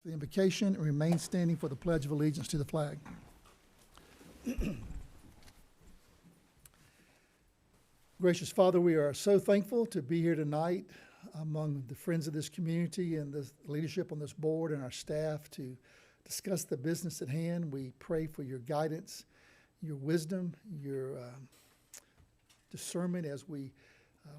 The invocation and remain standing for the Pledge of Allegiance to the flag. Gracious Father, we are so thankful to be here tonight among the friends of this community and the leadership on this board and our staff to discuss the business at hand. We pray for your guidance, your wisdom, your discernment as we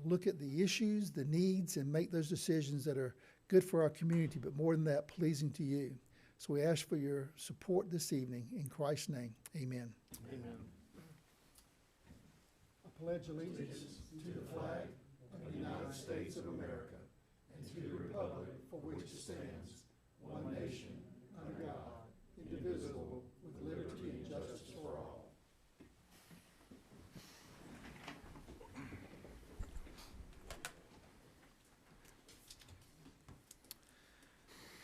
look at the issues, the needs, and make those decisions that are good for our community, but more than that, pleasing to you. So we ask for your support this evening. In Christ's name, amen. Amen. I pledge allegiance to the flag of the United States of America and to the republic for which it stands, one nation, under God, indivisible, with liberty and justice for all.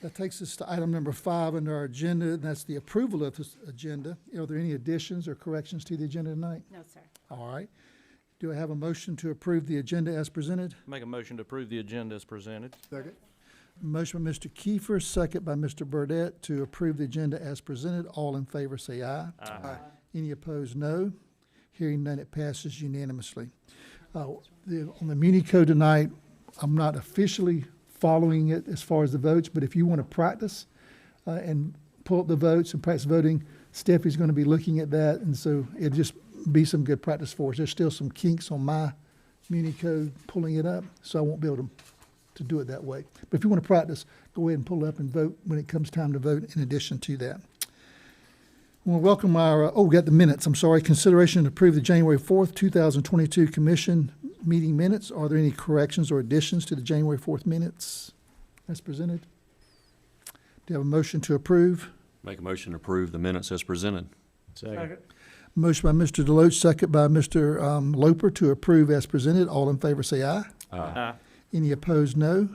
That takes us to item number 5 on our agenda, and that's the approval of this agenda. Are there any additions or corrections to the agenda tonight? No, sir. All right. Do I have a motion to approve the agenda as presented? Make a motion to approve the agenda as presented. Second. Motion by Mr. Kiefer, second by Mr. Burdette to approve the agenda as presented. All in favor say aye. Aye. Any opposed, no. Hearing none, it passes unanimously. On the Muni Code tonight, I'm not officially following it as far as the votes, but if you want to practice and pull up the votes and practice voting, Steffi's going to be looking at that, and so it'll just be some good practice for us. There's still some kinks on my Muni Code pulling it up, so I won't be able to do it that way. But if you want to practice, go ahead and pull it up and vote when it comes time to vote in addition to that. I want to welcome our, we got the minutes, I'm sorry. Consideration to approve the January 4th, 2022 Commission meeting minutes. Are there any corrections or additions to the January 4th minutes as presented? Do you have a motion to approve? Make a motion to approve the minutes as presented. Second. Motion by Mr. Deloach, second by Mr. Loper to approve as presented. All in favor say aye. Aye. Any opposed, no.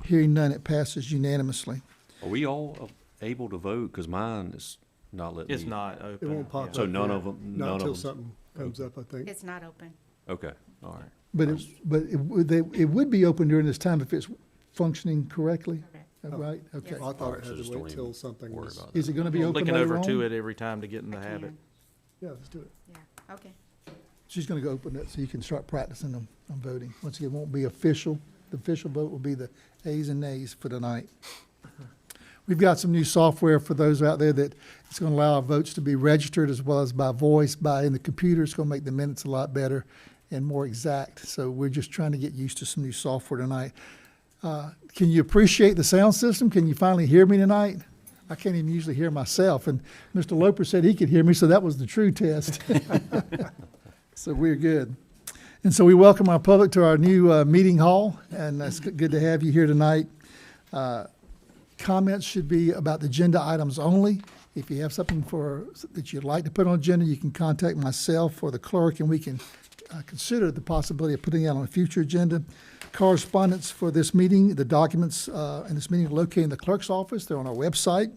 Hearing none, it passes unanimously. Are we all able to vote? Because mine is not letting me. It's not It open. won't pop up. So none yet. of them- Not none of until them. something comes up, I think. It's not open. Okay, all right. But it would be open during this time if it's functioning correctly, Correct. right? Okay. Yes. I thought Alright, it so had just to don't wait even till something worry was. about Is it going to be open Looking later over on? to it every time to get in the I habit. can. Yeah, let's do it. Yeah, okay. She's going to go open it so you can start practicing on voting. Once again, it won't be official. The official vote will be the ayes and nays for tonight. We've got some new software for those out there that it's going to allow our votes to be registered as well as by voice, by in the computer. It's going to make the minutes a lot better and more exact. So we're just trying to get used to some new software tonight. Can you appreciate the sound system? Can you finally hear me tonight? I can't even usually hear myself. And Mr. Loper said he could hear me, so that was the true test. So we're good. And so we welcome our public to our new meeting hall, and it's good to have you here tonight. Comments should be about the agenda items only. If you have something that you'd like to put on agenda, you can contact myself or the clerk, and we can consider the possibility of putting it on a future agenda. Correspondence for this meeting, the documents in this meeting are located in the clerk's office. They're on our website,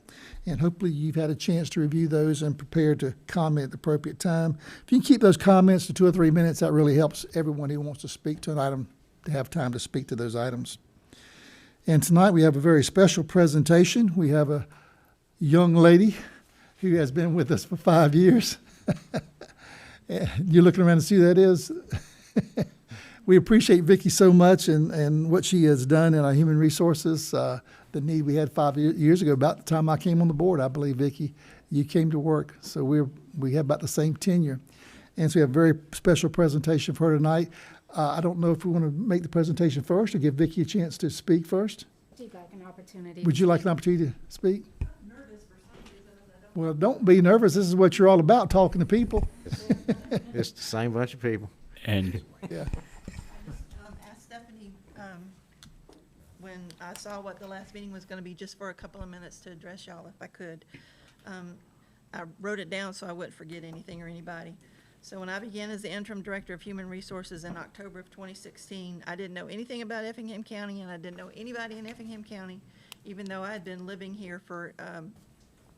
and hopefully you've had a chance to review those and prepare to comment at the appropriate time. If you can keep those comments to 2 or 3 minutes, that really helps everyone who wants to speak to an item to have time to speak to those items. And tonight we have a very special presentation. We have a young lady who has been with us for 5 years. You're looking around to see who that is. We appreciate Vicki so much and what she has done in our human resources. The need we had 5 years ago, about the time I came on the board, I believe, Vicki, you came to work. So we have about the same tenure. And so we have a very special presentation for her tonight. I don't know if we want to make the presentation first or give Vicki a chance to speak first. Would you like an opportunity? Would you like an opportunity to speak? Well, don't be nervous. This is what you're all about, talking to people. It's the same bunch of people. And Yeah. Asked Stephanie, when I saw what the last meeting was gonna be, just for a couple of minutes to address y'all if I could. I wrote it down so I wouldn't forget anything or anybody. So when I began as the interim director of human resources in October of 2016, I didn't know anything about Effingham County, and I didn't know anybody in Effingham County, even though I had been living here for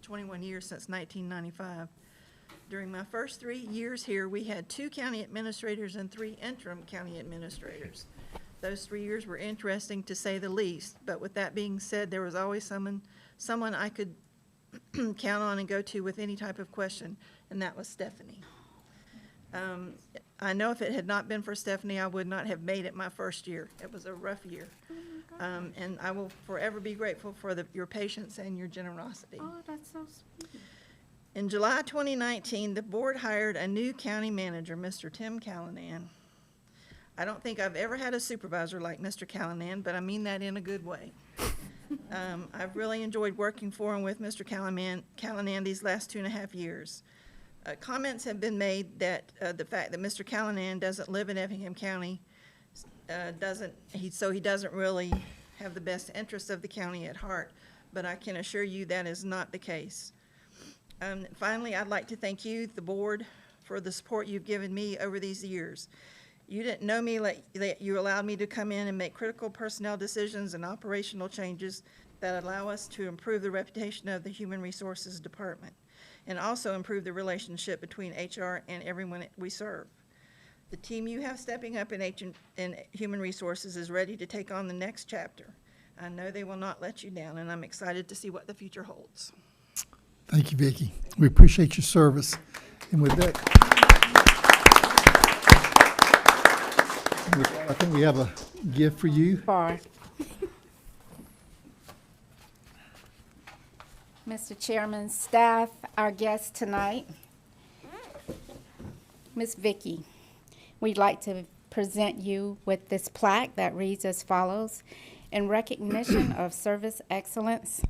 21 years, since 1995. During my first 3 years here, we had 2 county administrators and 3 interim county administrators. Those 3 years were interesting to say the least, but with that being said, there was always someone I could count on and go to with any type of question, and that was Stephanie. I know if it had not been for Stephanie, I would not have made it my first year. It was a rough year. And I will forever be grateful for your patience and your generosity. Oh, that's so sweet. In July 2019, the board hired a new county manager, Mr. Tim Callanan. I don't think I've ever had a supervisor like Mr. Callanan, but I mean that in a good way. I've really enjoyed working for and with Mr. Callanan these last 2.5 years. Comments have been made that the fact that Mr. Callanan doesn't live in Effingham County so he doesn't really have the best interests of the county at heart, but I can assure you that is not the case. Finally, I'd like to thank you, the board, for the support you've given me over these years. You didn't know me that you allowed me to come in and make critical personnel decisions and operational changes that allow us to improve the reputation of the Human Resources Department and also improve the relationship between HR and everyone we serve. The team you have stepping up in Human Resources is ready to take on the next chapter. I know they will not let you down, and I'm excited to see what the future holds. Thank you, Vicki. We appreciate your service. And with that, I think we have a gift for you. Bar. Mr. Chairman, staff, our guest tonight, Ms. Vicki, we'd like to present you with this plaque that reads as follows. In recognition of service excellence,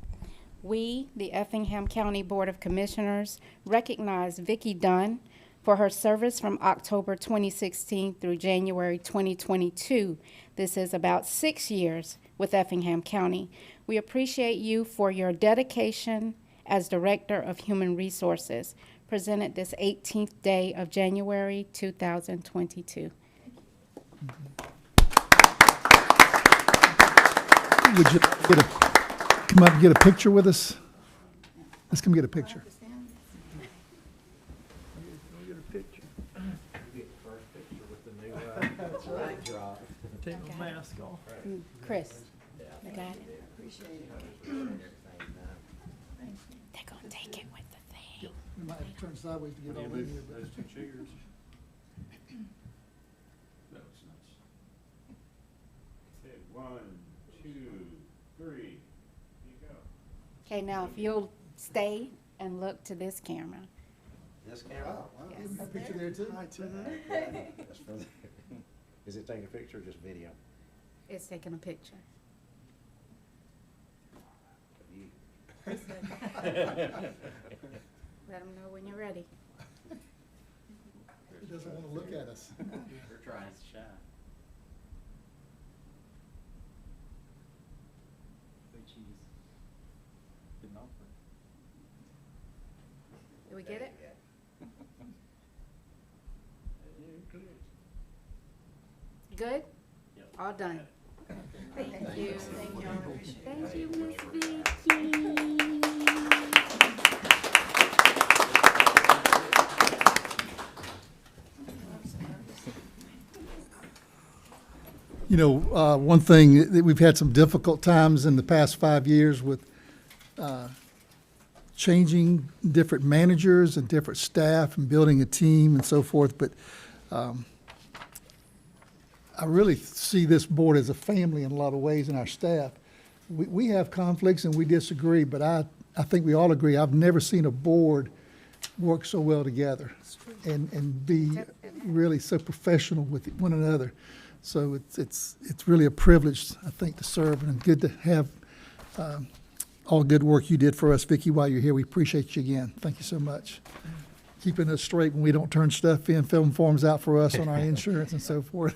we, the Effingham County Board of Commissioners, recognize Vicki Dunn for her service from October 2016 through January 2022. This is about 6 years with Effingham County. We appreciate you for your dedication as Director of Human Resources, presented this 18th day of January 2022. Would you come up and get a picture with us? Let's come get a picture. Take the mask off. Chris, you got it? They're gonna take it with the thing. We might have to turn sideways to get all in here. Those two chairs. Okay, 1, 2, 3, here you go. Okay, now if you'll stay and look to this camera. This camera? A picture there too? That's for the- Is it taking a picture or just video? It's taking a picture. You- Let them know when you're ready. He doesn't want to look at us. We're trying to shine. Did we get it? Good? All done. Thank you. Thank you, Miss Vicki. You know, one thing that we've had some difficult times in the past 5 years with changing different managers and different staff and building a team and so forth, but I really see this board as a family in a lot of ways, and our staff. We have conflicts and we disagree, but I think we all agree, I've never seen a board work so well together and be really so professional with one another. So it's really a privilege, I think, to serve, and good to have all good work you did for us, Vicki, while you're here. We appreciate you again. Thank you so much. Keeping us straight when we don't turn stuff in, filling forms out for us on our insurance and so forth.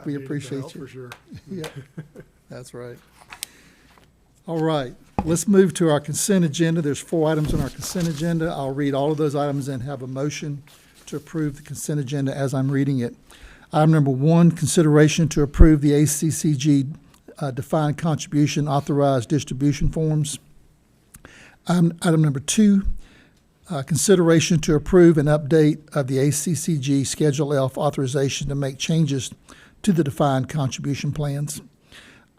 We appreciate you. For sure. Yeah, that's right. All right, let's move to our consent agenda. There's 4 items on our consent agenda. I'll read all of those items and have a motion to approve the consent agenda as I'm reading it. Item number 1, consideration to approve the ACCG defined contribution authorized distribution forms. Item number 2, consideration to approve an update of the ACCG Schedule F authorization to make changes to the defined contribution plans.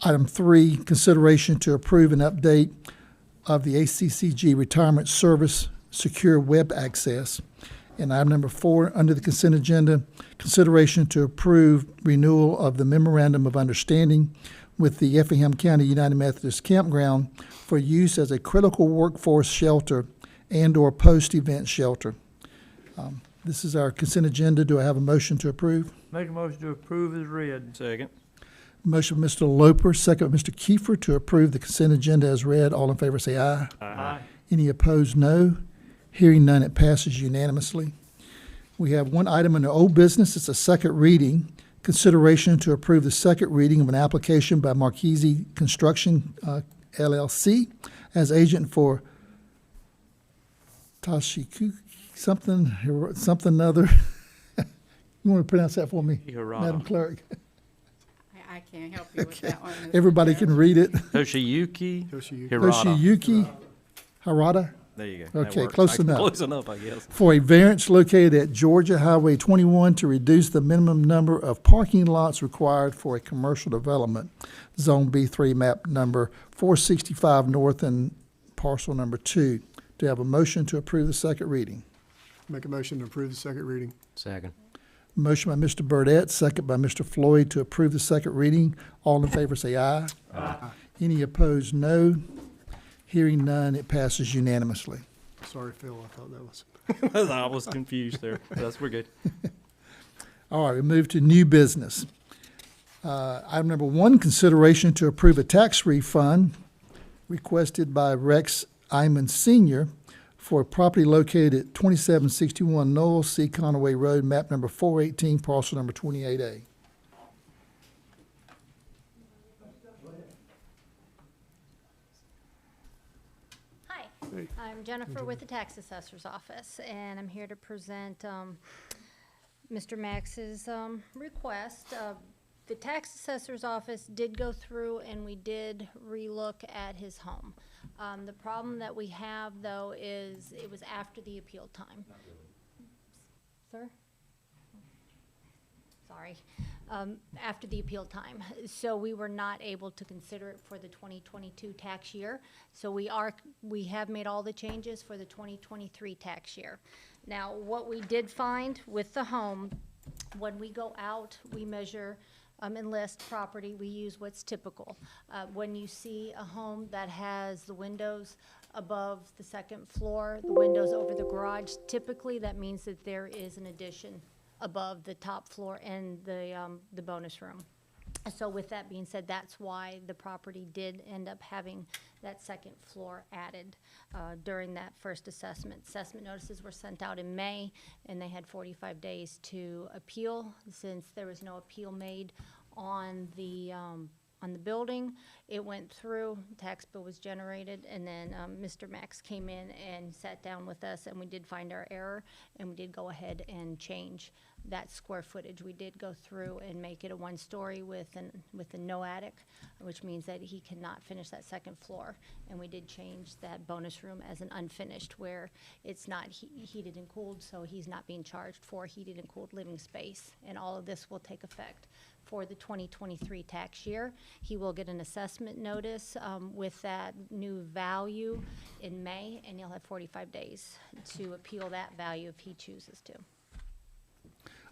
Item 3, consideration to approve an update of the ACCG Retirement Service Secure Web Access. And item number 4, under the consent agenda, consideration to approve renewal of the memorandum of understanding with the Effingham County United Methodist Campground for use as a critical workforce shelter and/or post-event shelter. This is our consent agenda. Do I have a motion to approve? Make a motion to approve as read. Second. Motion by Mr. Loper, second by Mr. Kiefer to approve the consent agenda as read. All in favor say aye. Aye. Any opposed, no. Hearing none, it passes unanimously. We have one item under old business. It's a second reading. Consideration to approve the second reading of an application by Marquise Construction, LLC, as agent for Tashiku, something other. You want to pronounce that for me, Madam Clerk? I can't help you with that one. Mr. Everybody Chair. can read it. Toshiyuki Hirata. Toshiyuki Harada. There you go. That Okay, works. close enough. Close enough, I guess. For a variance located at Georgia Highway 21 to reduce the minimum number of parking lots required for a commercial development, Zone B3, map number 465 North and parcel number 2. Do you have a motion to approve the second reading? Make a motion to approve the second reading. Second. Motion by Mr. Burdette, second by Mr. Floyd to approve the second reading. All in favor say aye. Aye. Any opposed, no. Hearing none, it passes unanimously. Sorry, Phil, I thought that was. I was confused there. We're good. All right, we move to new business. Item number 1, consideration to approve a tax refund requested by Rex Iman Sr. for a property located at 2761 Knoll C. Conaway Road, map number 418, parcel number 28A. Hi, I'm Jennifer with the Tax Assessor's Office, and I'm here to present Mr. Max's request. The Tax Assessor's Office did go through and we did relook at his home. The problem that we have, though, is it was after the appeal time. Sir? Sorry. After the appeal time. So we were not able to consider it for the 2022 tax year. So we have made all the changes for the 2023 tax year. Now, what we did find with the home, when we go out, we measure and list property, we use what's typical. When you see a home that has the windows above the second floor, the windows over the garage, typically that means that there is an addition above the top floor and the bonus room. So with that being said, that's why the property did end up having that second floor added during that first assessment. Assessment notices were sent out in May, and they had 45 days to appeal. Since there was no appeal made on the building, it went through, tax bill was generated, and then Mr. Max came in and sat down with us, and we did find our error, and we did go ahead and change that square footage. We did go through and make it a one-story with a no attic, which means that he cannot finish that second floor. And we did change that bonus room as an unfinished, where it's not heated and cooled, so he's not being charged for heated and cooled living space. And all of this will take effect for the 2023 tax year. He will get an assessment notice with that new value in May, and he'll have 45 days to appeal that value if he chooses to.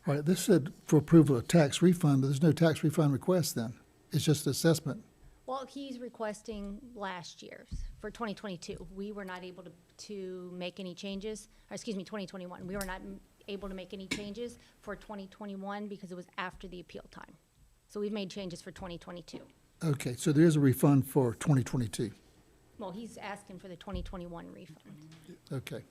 All right, this said for approval of tax refund, but there's no tax refund request then. It's just assessment. Well, he's requesting last year's for 2022. We were not able to make any changes, or excuse me, 2021. We were not able to make any changes for 2021 because it was after the appeal time. So we've made changes for 2022. Okay, so there is a refund for 2022. Well, he's asking for the 2021 refund. Okay.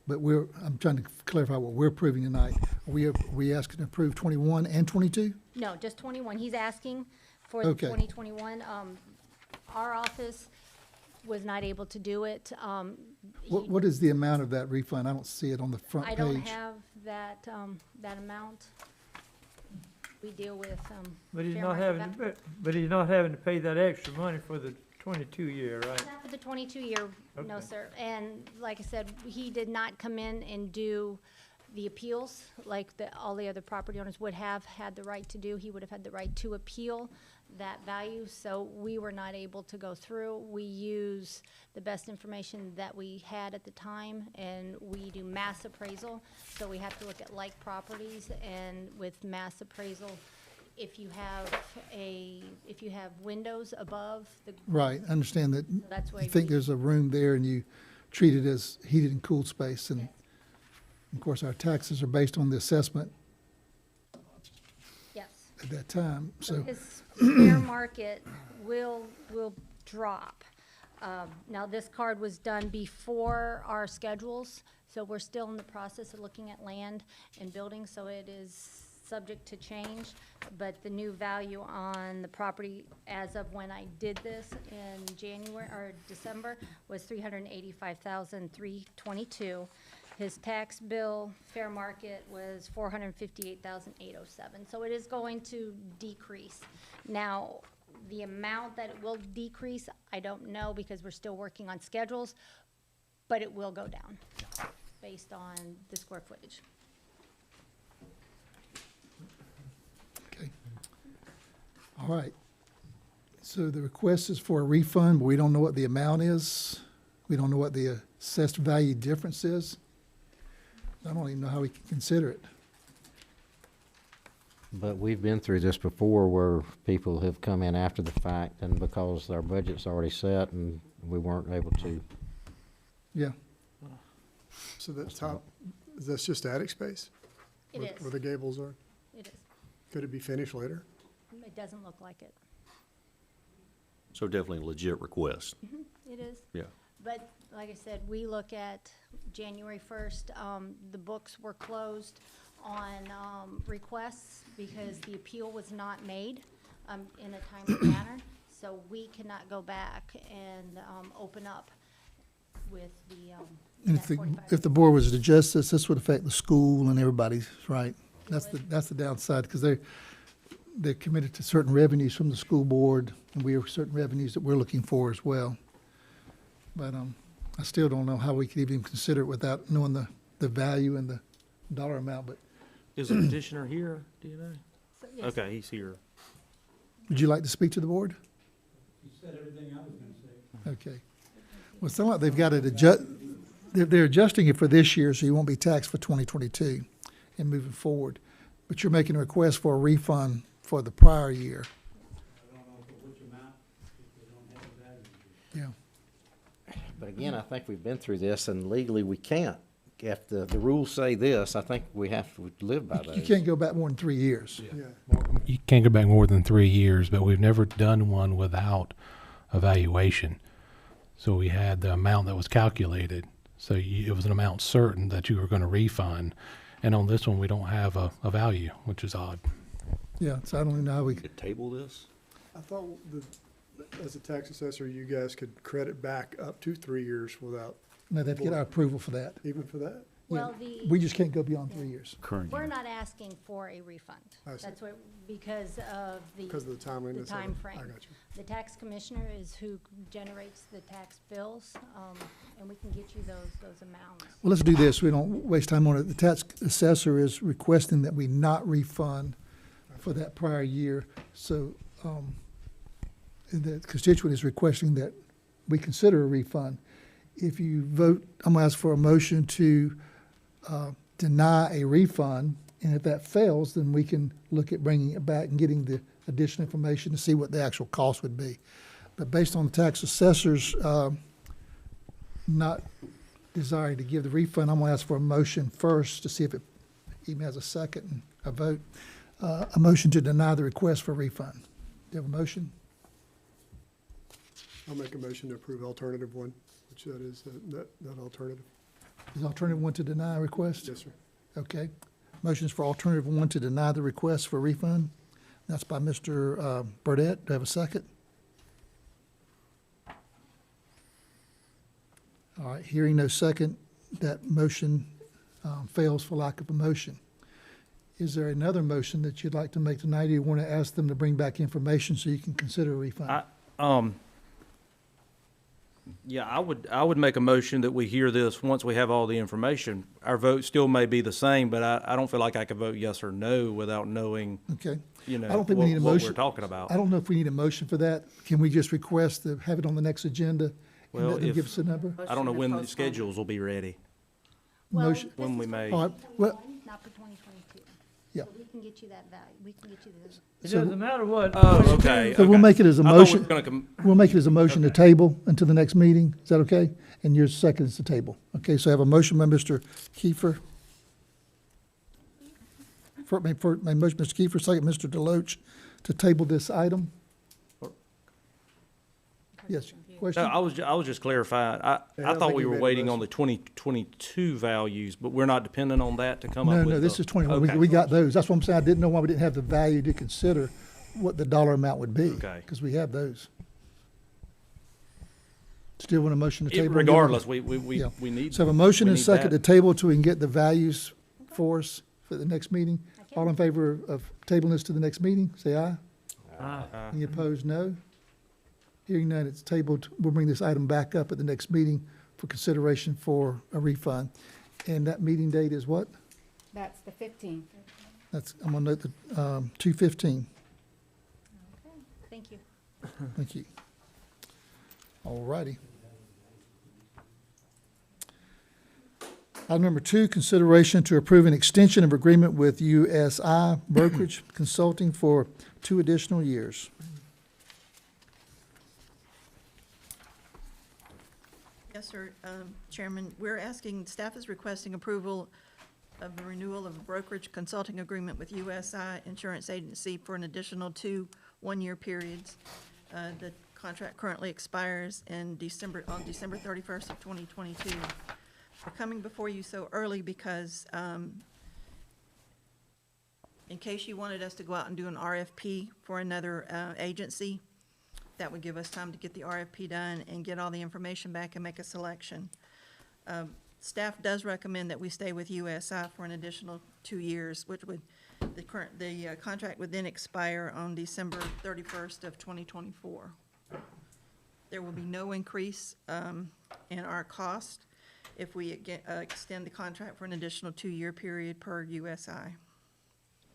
But I'm trying to clarify what we're approving tonight. Are we asking to approve 21 and 22? No, just 21. He's asking for the Okay. 2021. Our office was not able to do it. What is the amount of that refund? I don't see it on the front I page. don't have that, that amount. We deal with, But he's fair not market having, value. but he's not having to pay that extra money for the 22 year, right? Not for the 22 year, no, Okay. sir. And like I said, he did not come in and do the appeals, like all the other property owners would have had the right to do. He would have had the right to appeal that value, so we were not able to go through. We use the best information that we had at the time, and we do mass appraisal, so we have to look at like properties, and with mass appraisal, if you have windows above the. Right, I understand that. That's why You think we- there's a room there and you treat it as heated and cooled space, and of course, our taxes are based on the assessment Yes. at that time, so. His fair market will drop. Now, this card was done before our schedules, so we're still in the process of looking at land and buildings, so it is subject to change. But the new value on the property as of when I did this in January, or December, was $385,322. His tax bill, fair market, was $458,807. So it is going to decrease. Now, the amount that it will decrease, I don't know, because we're still working on schedules, but it will go down based on the square footage. Okay. All right. So the request is for a refund, but we don't know what the amount is. We don't know what the assessed value difference is. I don't even know how we can consider it. But we've been through this before where people have come in after the fact and because our budget's already set and we weren't able to. Yeah. So that top, that's just attic space? It Where- is. Where the gables are? It is. Could it be finished later? It doesn't look like it. So definitely a legit request. It is. Yeah. But like I said, we look at January 1st, the books were closed on requests because the appeal was not made in a timely manner. So we cannot go back and open up with the And that 45. if the board was to adjust this would affect the school and everybody's, right? That's the downside, because they're committed to certain revenues from the school board, and we have certain revenues that we're looking for as well. But I still don't know how we could even consider it without knowing the value and the dollar amount, but Is the petitioner here, do you know? So, yes, Okay, he's here. would you like to speak to the board? You said everything I was gonna say. Okay. Well, it sounds like they've got it they're adjusting it for this year, so you won't be taxed for 2022 and moving forward. But you're making a request for a refund for the prior year. I don't know for which amount, if they don't have a value. Yeah. But again, I think we've been through this and legally we can't. If the rules say this, I think we have to live by those. You can't go back more than 3 years. Yeah. You can't go back more than 3 years, but we've never done one without evaluation. So we had the amount that was calculated, so it was an amount certain that you were going to refund. And on this one, we don't have a value, which is odd. Yeah, so I don't even know how we, Could table this? I thought as a tax assessor, you guys could credit back up to 3 years without, no, they have to get our approval for that. even for that? well, We just can't go beyond 3 years. we're not asking for a refund. I see. That's what, because of Because of the timeliness of it. time I frame. got you. The tax commissioner is who generates the tax bills, and we can get you those amounts. Well, let's do this. We don't waste time on it. The tax assessor is requesting that we not refund for that prior year. So, the constituent is requesting that we consider a refund. If you vote, I'm gonna ask for a motion to, deny a refund, and if that fails, then we can look at bringing it back and getting the additional information to see what the actual cost would be. But based on the tax assessor's, not desiring to give the refund, I'm gonna ask for a motion first to see if it even has a second and a vote. A motion to deny the request for refund. Do you have a motion? I'll make a motion to approve alternative one, which that is, that alternative. Is alternative one to deny a request? Yes, sir. Okay. Motion is for alternative one to deny the request for refund. That's by Mr. Burdette. Do I have a second? All right, hearing no second, that motion fails for lack of a motion. Is there another motion that you'd like to make tonight, or you want to ask them to bring back information so you can consider a refund? Yeah, I would make a motion that we hear this once we have all the information. Our vote still may be the same, but I don't feel like I could vote yes or no without knowing, Okay. you know, I don't think we need a what motion. we're talking about. I don't know if we need a motion for that. Can we just request to have it on the next agenda and Well, let them if- give us a number? I don't know when the schedules will be ready, Well, Motion- this when is we for may. All right, well, 2021, not for 2022. Yeah. So we can get you that value, we can get you the. It So- doesn't matter what. Oh, okay. so we'll okay. make it as a I thought we were motion. gonna com- We'll make it as a motion to table until the next meeting. Is that okay? And your second is to table. Okay, so I have a motion by Mr. Kiefer. My motion, Mr. Kiefer, second, Mr. Deloach, to table this item. Yes, question? No, I was just clarifying. I don't thought think we you were made a waiting on motion. the 2022 values, but we're not dependent on that to come up No, with no, this the- is 21. Okay. We got those. That's what I'm saying. I didn't know why we didn't have the value to consider what the dollar amount would be. Okay. Because we have those. Still want a motion to It- table? Regardless, Yeah. we need. So I have a motion we and a need second to that. table till we can get the values for us for the next meeting. All in favor of tabling this to the next meeting, say aye. Any opposed, no. Hearing none, it's tabled. We'll bring this item back up at the next meeting for consideration for a refund. And that meeting date is what? That's the 15th. That's, I'm gonna note the, 2/15. Okay, thank you. Thank you. All righty. Item number 2, consideration to approve an extension of agreement with USI Brokerage Consulting for 2 additional years. Yes, sir. Chairman, we're asking, staff is requesting approval of the renewal of a brokerage consulting agreement with USI Insurance Agency for an additional 2 one-year periods. The contract currently expires on December 31st of 2022. We're coming before you so early because in case you wanted us to go out and do an RFP for another agency, that would give us time to get the RFP done and get all the information back and make a selection. Staff does recommend that we stay with USI for an additional 2 years, which would, the contract would then expire on December 31st of 2024. There will be no increase in our cost if we extend the contract for an additional 2-year period per USI.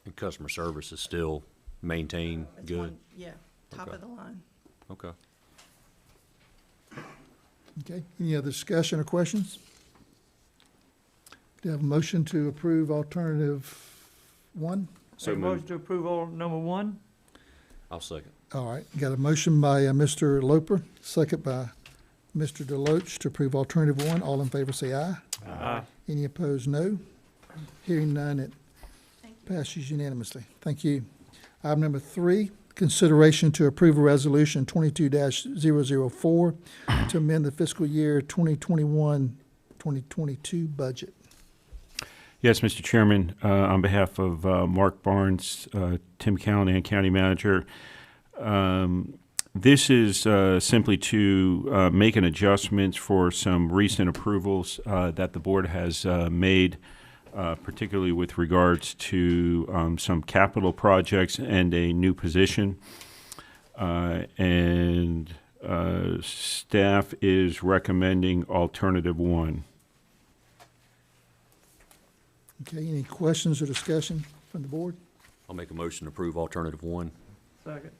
And customer service is still maintained That's good? one- Yeah, top Okay. of the line. Okay. Okay, any other discussion or questions? Do you have a motion to approve alternative 1? So Make a motion moved. to approve all number 1? I'll second. All right, got a motion by Mr. Loper, second by Mr. Deloach to approve alternative 1. All in favor say aye. Aye. Any opposed, no. Hearing none, it Thank you. passes unanimously. Thank you. Item number 3, consideration to approve a resolution 22-004 to amend the fiscal year 2021-2022 budget. Yes, Mr. Chairman, on behalf of Mark Barnes, Tim Cowan, and County Manager, this is simply to make an adjustment for some recent approvals that the board has made, particularly with regards to some capital projects and a new position. And staff is recommending alternative 1. Okay, any questions or discussion from the board? I'll make a motion to approve alternative 1. Second.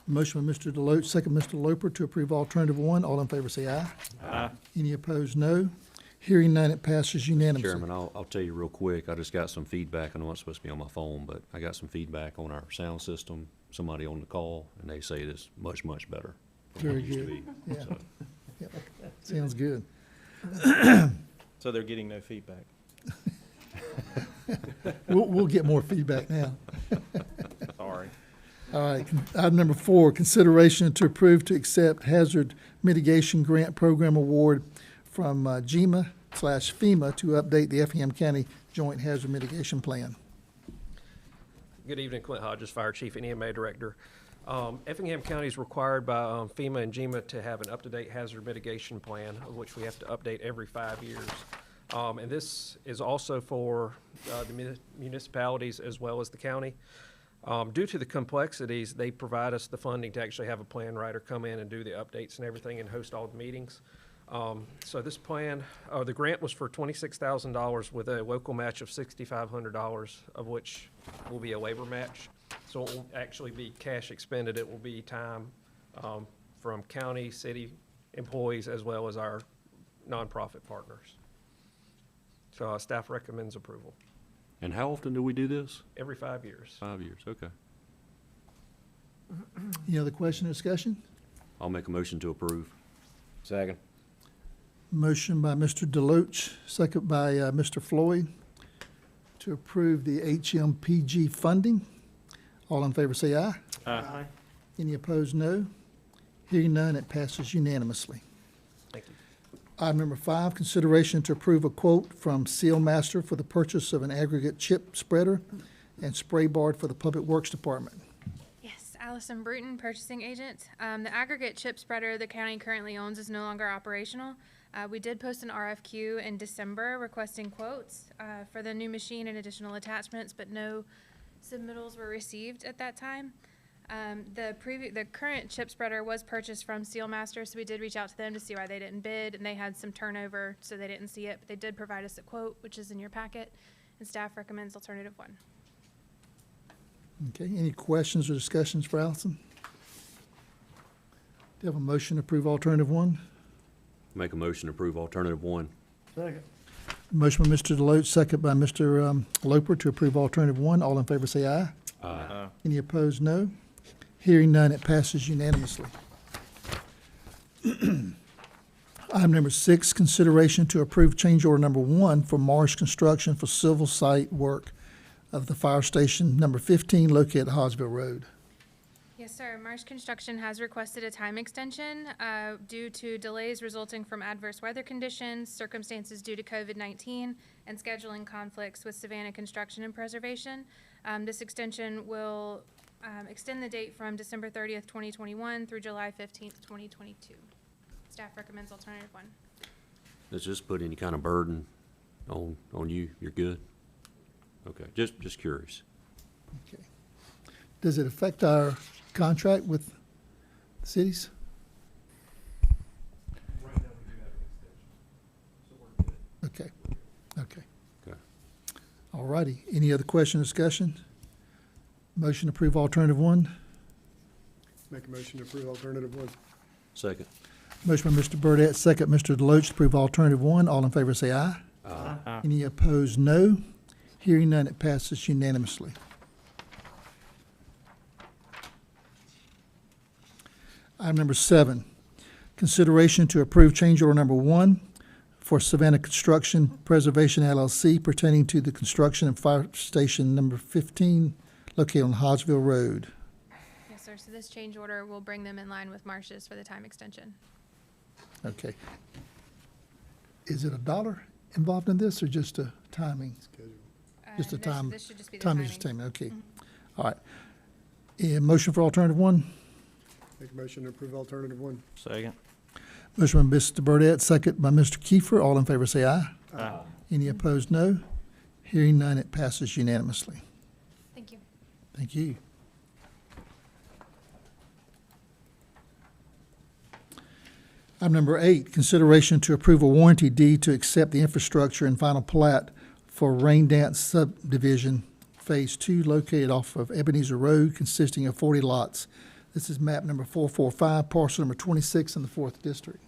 Motion by Mr. Deloach, second Mr. Loper to approve alternative 1. All in favor say aye. Aye. Any opposed, no. Hearing none, it passes unanimously. Chairman, I'll tell you real quick, I just got some feedback. I know it's supposed to be on my phone, but I got some feedback on our sound system. Somebody on the call, and they say it is much, much better from what Very it used to good. be. Yeah. So, Yep. Sounds good. So they're getting no feedback. We'll get more feedback now. Sorry. All right, item number 4, consideration to approve to accept hazard mitigation grant program award from GEMA/FEMA to update the Effingham County Joint Hazard Mitigation Plan. Good evening, Clint Hodges, Fire Chief and EMA Director. Effingham County is required by FEMA and GEMA to have an up-to-date hazard mitigation plan, of which we have to update every 5 years. And this is also for the municipalities as well as the county. Due to the complexities, they provide us the funding to actually have a plan writer come in and do the updates and everything and host all the meetings. So this plan, the grant was for $26,000 with a local match of $6,500, of which will be a labor match. So it won't actually be cash expended. It will be time from county, city employees, as well as our nonprofit partners. So staff recommends approval And how often do we do this? every 5 years. 5 years, okay. Any other question or discussion? I'll make a motion to approve. Second. Motion by Mr. Deloach, second by Mr. Floyd, to approve the HMPG funding. All in favor say aye. Aye. Any opposed, no. Hearing none, it passes unanimously. Thank you. Item number 5, consideration to approve a quote from Seal Master for the purchase of an aggregate chip spreader and spray board for the Public Works Department. Yes, Allison Bruton, purchasing agent. The aggregate chip spreader the county currently owns is no longer operational. We did post an RFQ in December requesting quotes for the new machine and additional attachments, but no submittals were received at that time. The current chip spreader was purchased from Seal Master, so we did reach out to them to see why they didn't bid, and they had some turnover, so they didn't see it. But they did provide us a quote, which is in your packet, and staff recommends alternative 1. Okay, any questions or discussions for Allison? Do you have a motion to approve alternative 1? Make a motion to approve alternative 1. Second. Motion by Mr. Deloach, second by Mr. Loper to approve alternative 1. All in favor say aye. Aye. Any opposed, no. Hearing none, it passes unanimously. Item number 6, consideration to approve change order number 1 for Marsh Construction for civil site work of the fire station number 15 located at Hodgesville Road. Yes, sir. Marsh Construction has requested a time extension due to delays resulting from adverse weather conditions, circumstances due to COVID-19, and scheduling conflicts with Savannah Construction and Preservation. This extension will extend the date from December 30th, 2021 through July 15th, 2022. Staff recommends alternative 1. Does this put any kind of burden on you? You're good? Okay, just curious. Okay. Does it affect our contract with the cities? Right now, we do have an extension, so we're good. Okay, okay. Okay. All righty. Any other question or discussion? Motion to approve alternative 1. Make a motion to approve alternative 1. Second. Motion by Mr. Burdette, second Mr. Deloach to approve alternative 1. All in favor say aye. Aye. Any opposed, no. Hearing none, it passes unanimously. Item number 7, consideration to approve change order number 1 for Savannah Construction Preservation LLC pertaining to the construction of fire station number 15 located on Hodgesville Road. Yes, sir. So this change order will bring them in line with Marsh's for the time extension. Okay. Is it a dollar involved in this or just a timing? Schedule. Just a time. This should just be the Time timing. is timing, okay. All right. Motion for alternative 1? Make a motion to approve alternative 1. Second. Motion by Mr. Burdette, second by Mr. Kiefer. All in favor say aye. Aye. Any opposed, no. Hearing none, it passes unanimously. Thank you. Thank you. Item number 8, consideration to approve a warranty deed to accept the infrastructure and final plat for Rain Dance subdivision, Phase 2, located off of Ebenezer Road, consisting of 40 lots. This is map number 445, parcel number 26 in the 4th District.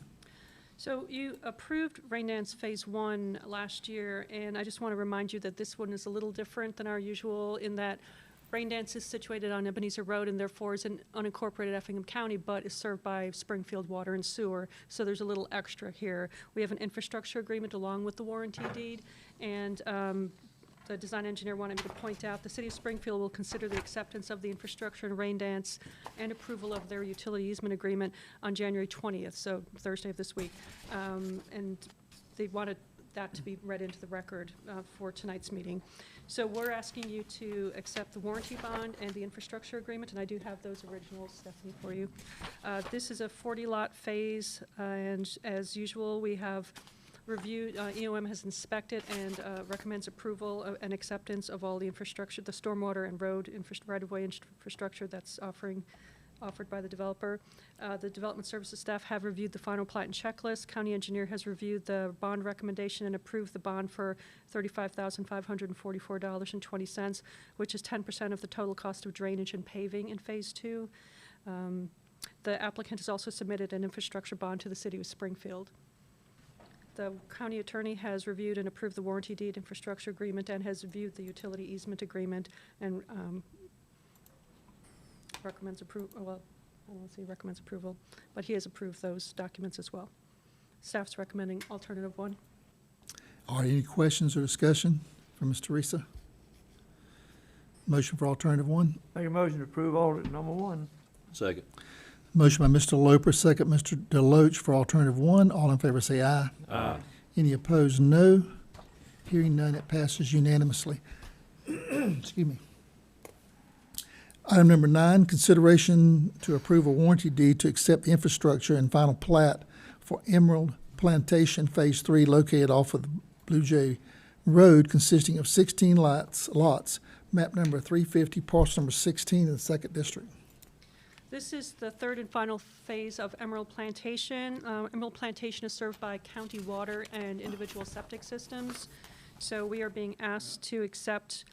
So you approved Rain Dance Phase 1 last year, and I just want to remind you that this one is a little different than our usual in that Rain Dance is situated on Ebenezer Road and therefore is in unincorporated Effingham County, but is served by Springfield Water and Sewer, so there's a little extra here. We have an infrastructure agreement along with the warranty deed, and the design engineer wanted me to point out the City of Springfield will consider the acceptance of the infrastructure and Rain Dance and approval of their utility easement agreement on January 20th, so Thursday of this week. And they wanted that to be read into the record for tonight's meeting. So we're asking you to accept the warranty bond and the infrastructure agreement, and I do have those originals, Stephanie, for you. This is a 40-lot phase, and as usual, we have reviewed, EOM has inspected and recommends approval and acceptance of all the infrastructure, the stormwater and road right-of-way infrastructure that's offered by the developer. The development services staff have reviewed the final plat and checklist. County engineer has reviewed the bond recommendation and approved the bond for $35,544.20, which is 10% of the total cost of drainage and paving in Phase 2. The applicant has also submitted an infrastructure bond to the city of Springfield. The county attorney has reviewed and approved the warranty deed infrastructure agreement and has viewed the utility easement agreement and recommends approval, well, I don't want to say recommends approval, but he has approved those documents as well. Staff's recommending alternative 1. Are there any questions or discussion from Ms. Teresa? Motion for alternative 1. Make a motion to approve alternate number 1. Second. Motion by Mr. Loper, second Mr. Deloach for alternative 1. All in favor say aye. Aye. Any opposed, no. Hearing none, it passes unanimously. Excuse me. Item number 9, consideration to approve a warranty deed to accept the infrastructure and final plat for Emerald Plantation Phase 3 located off of Blue Jay Road consisting of 16 lots, map number 350, parcel number 16 in the 2nd District. This is the third and final phase of Emerald Plantation. Emerald Plantation is served by county water and individual septic systems. So we are being asked to accept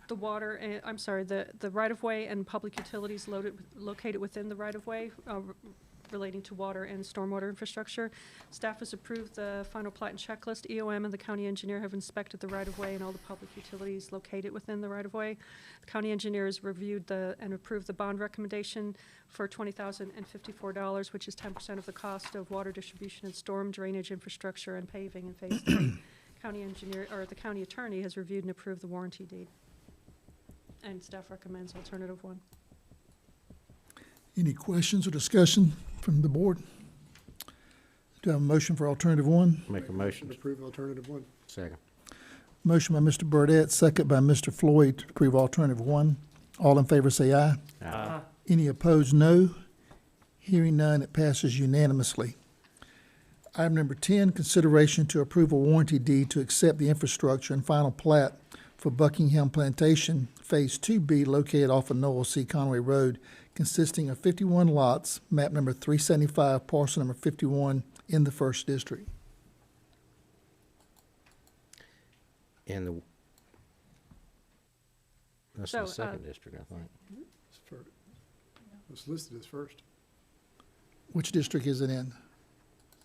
the water, the right-of-way and public utilities located within the right-of-way relating to water and stormwater infrastructure. Staff has approved the final plat and checklist. EOM and the county engineer have inspected the right-of-way and all the public utilities located within the right-of-way. The county engineer has reviewed and approved the bond recommendation for $20,054, which is 10% of the cost of water distribution and storm drainage infrastructure and paving in Phase 3. County engineer, or the county attorney, has reviewed and approved the warranty deed. And staff recommends alternative 1. Any questions or discussion from the board? Do I have a motion for alternative 1? Make a motion. Approve alternative 1. Second. Motion by Mr. Burdette, second by Mr. Floyd to approve alternative 1. All in favor say aye. Aye. Any opposed, no. Hearing none, it passes unanimously. Item number 10, consideration to approve a warranty deed to accept the infrastructure and final plat for Buckingham Plantation Phase 2B located off of Noel C. Conway Road, consisting of 51 lots, map number 375, parcel number 51 in the 1st District. That's So, the 2nd district, I think. It's fir- It's listed as first Which district is it in?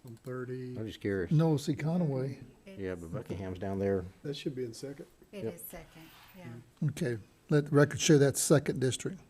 on 30. I'm just curious. Noel C. Conway. Yeah, but Buckingham's down there. That should be in second. It Yep. is second, yeah. Okay, let the record show that's 2nd District.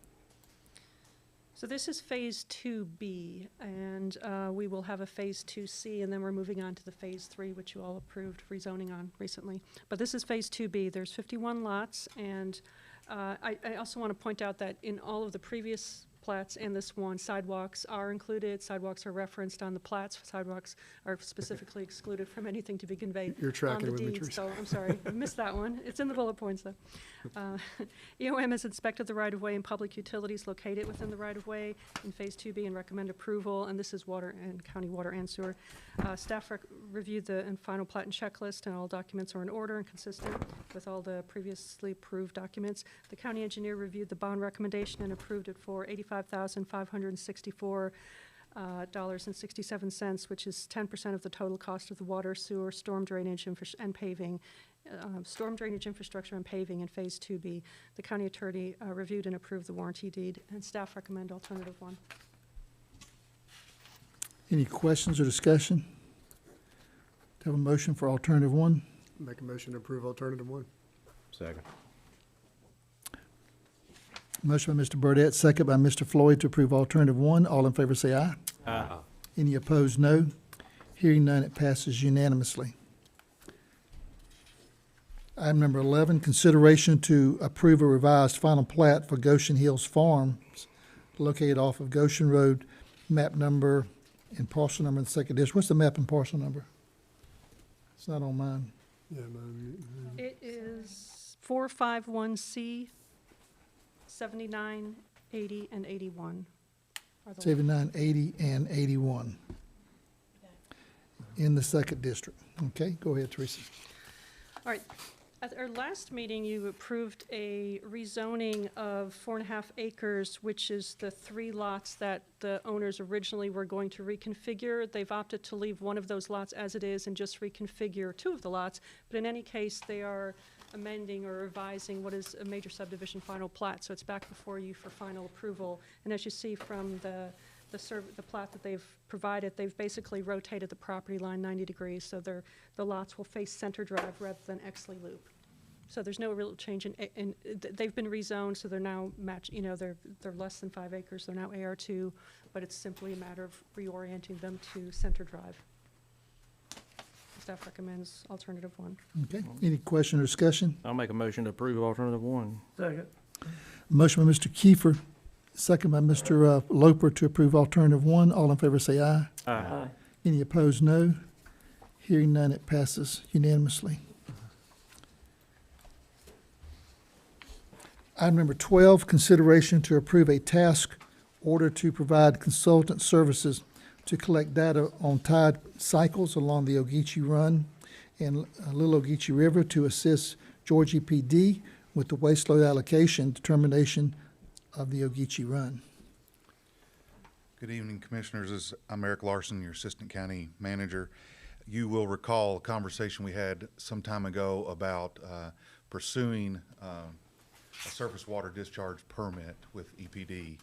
So this is Phase 2B, and we will have a Phase 2C, and then we're moving on to the Phase 3, which you all approved rezoning on recently. But this is Phase 2B. There's 51 lots, and I also want to point out that in all of the previous plats and this one, sidewalks are included. Sidewalks are referenced on the plats. Sidewalks are specifically excluded from anything to be conveyed You're tracking on the with me, deeds. Teresa. So I'm sorry, I missed that one. It's in the bullet points, though. EOM has inspected the right-of-way and public utilities located within the right-of-way in Phase 2B and recommend approval, and this is water and county water and sewer. Staff reviewed the final plat and checklist, and all documents are in order and consistent with all the previously approved documents. The county engineer reviewed the bond recommendation and approved it for $85,564.67, which is 10% of the total cost of the water, sewer, storm drainage and paving, storm drainage infrastructure and paving in Phase 2B. The county attorney reviewed and approved the warranty deed, and staff recommend alternative 1. Any questions or discussion? Do I have a motion for alternative 1? Make a motion to approve alternative 1. Second. Motion by Mr. Burdette, second by Mr. Floyd to approve alternative 1. All in favor say aye. Aye. Any opposed, no. Hearing none, it passes unanimously. Item number 11, consideration to approve a revised final plat for Goshen Hills Farms located off of Goshen Road, map number and parcel number in the 2nd District. What's the map and parcel number? It's not on mine. Yeah, It is 451C, 79, 80, and 81. are the 79, 80, and 81. in the second district. Okay, go ahead, Teresa. All right. At our last meeting, you approved a rezoning of 4.5 acres, which is the 3 lots that the owners originally were going to reconfigure. They've opted to leave one of those lots as it is and just reconfigure 2 of the lots. But in any case, they are amending or revising what is a major subdivision final plat. So it's back before you for final approval. And as you see from the plat that they've provided, they've basically rotated the property line 90 degrees, so the lots will face Center Drive rather than Exley Loop. So there's no real change they've been rezoned, so they're now they're less than 5 acres, they're now AR2, but it's simply a matter of reorienting them to Center Drive. Staff recommends alternative 1. Okay, any question or discussion? I'll make a motion to approve alternative 1. Second. Motion by Mr. Kiefer, second by Mr. Loper to approve alternative 1. All in favor say aye. Aye. Any opposed, no. Hearing none, it passes unanimously. Item number 12, consideration to approve a task order to provide consultant services to collect data on tide cycles along the Ogeechee Run and Little Ogeechee River to assist Georgia PD with the waste load allocation determination of the Ogeechee Run. Good evening, Commissioners. I'm Eric Larson, your Assistant County Manager. You will recall a conversation we had some time ago about pursuing a surface water discharge permit with EPD.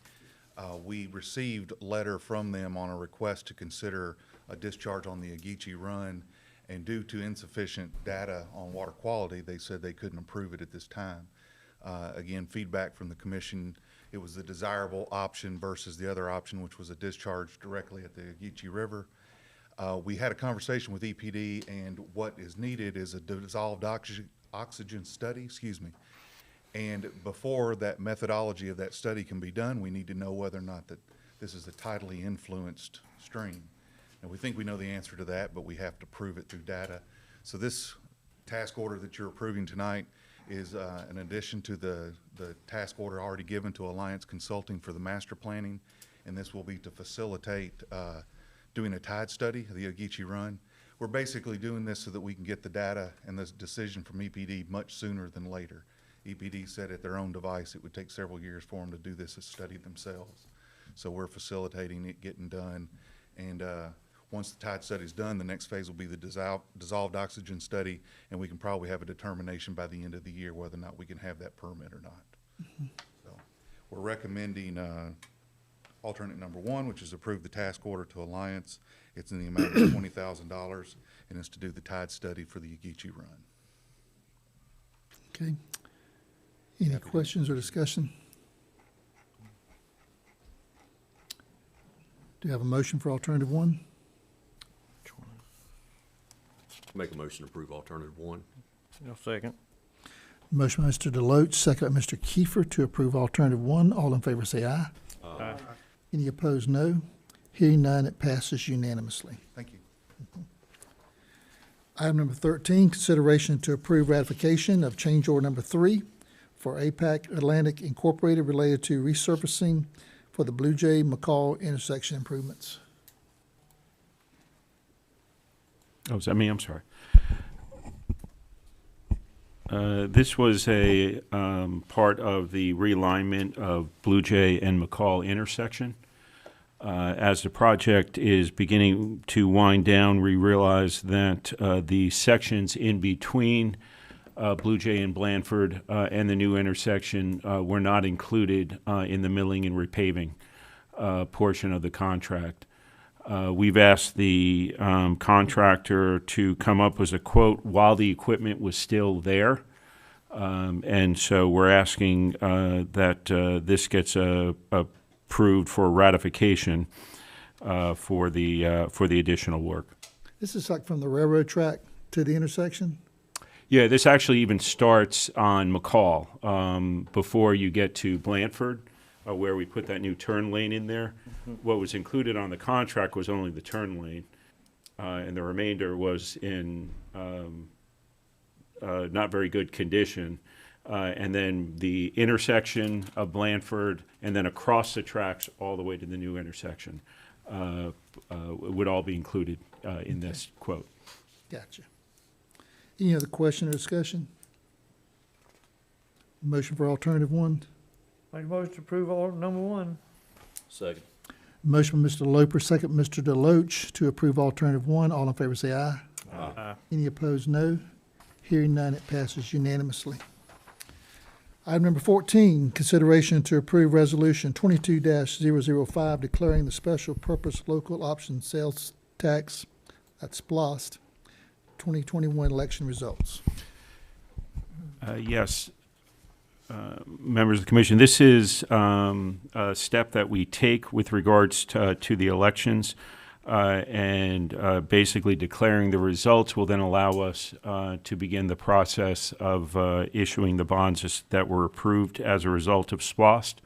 We received a letter from them on a request to consider a discharge on the Ogeechee Run, and due to insufficient data on water quality, they said they couldn't approve it at this time. Again, feedback from the Commission, it was the desirable option versus the other option, which was a discharge directly at the Ogeechee River. We had a conversation with EPD, and what is needed is a dissolved oxygen study, And before that methodology of that study can be done, we need to know whether or not that this is a tidally influenced stream. And we think we know the answer to that, but we have to prove it through data. So this task order that you're approving tonight is in addition to the task order already given to Alliance Consulting for the master planning, and this will be to facilitate doing a tide study of the Ogeechee Run. We're basically doing this so that we can get the data and this decision from EPD much sooner than later. EPD said at their own device it would take several years for them to do this study themselves. So we're facilitating it getting done. And once the tide study is done, the next phase will be the dissolved oxygen study, and we can probably have a determination by the end of the year whether or not we can have that permit or not. So we're recommending alternate number 1, which is approve the task order to Alliance. It's in the amount of $20,000, and it's to do the tide study for the Ogeechee Run. Okay. Any questions or discussion? Do you have a motion for alternative 1? Make a motion to approve alternative 1. I'll second. Motion by Mr. Deloach, second by Mr. Kiefer to approve alternative 1. All in favor say aye. Aye. Any opposed, no. Hearing none, it passes unanimously. Thank you. Item number 13, consideration to approve ratification of change order number 3 for APAC Atlantic Incorporated related to resurfacing for the Blue Jay McCall intersection improvements. Oh, is that me? I'm sorry. This was a part of the realignment of Blue Jay and McCall intersection. As the project is beginning to wind down, we realize that the sections in between Blue Jay and Blandford and the new intersection were not included in the milling and repaving portion of the contract. We've asked the contractor to come up with a quote while the equipment was still there. And so we're asking that this gets approved for ratification for the additional work. This is like from the railroad track to the intersection? Yeah, this actually even starts on McCall before you get to Blandford, where we put that new turn lane in there. What was included on the contract was only the turn lane, and the remainder was in not very good condition. And then the intersection of Blandford, and then across the tracks all the way to the new intersection. would all be included in this quote. Gotcha. Any other question or discussion? Motion for alternative one. Make a motion to approve all number one. Second. Motion by Mr. Loper, second Mr. Deloach to approve alternative one. All in favor say aye. Aye. Any opposed, no. Hearing none, it passes unanimously. Item number 14, consideration to approve resolution 22-005 declaring the special purpose local option sales tax, that's SPLOST, 2021 election results. Yes. Members of the commission, this is a step that we take with regards to the elections, and basically declaring the results will then allow us to begin the process of issuing the bonds that were approved as a result of SPLOST.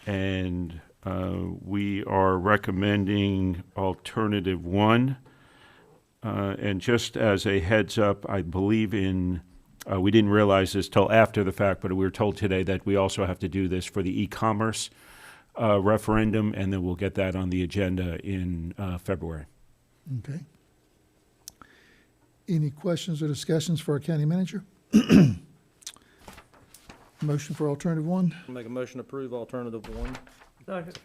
And we are recommending alternative one. And just as a heads up, I believe we didn't realize this till after the fact, but we were told today that we also have to do this for the e-commerce referendum, and then we'll get that on the agenda in February. Okay. Any questions or discussions for our county manager? Motion for alternative one. Make a motion to approve alternative one. Second.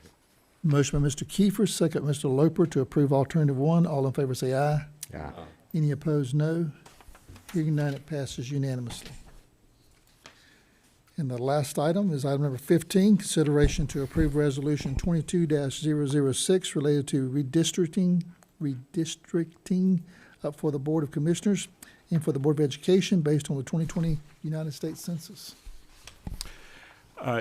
Motion by Mr. Kiefer, second Mr. Loper to approve alternative one. All in favor say aye. Aye. Any opposed, no. Hearing none, it passes unanimously. And the last item is item number 15, consideration to approve resolution 22-006 related to redistricting for the Board of Commissioners and for the Board of Education based on the 2020 United States Census.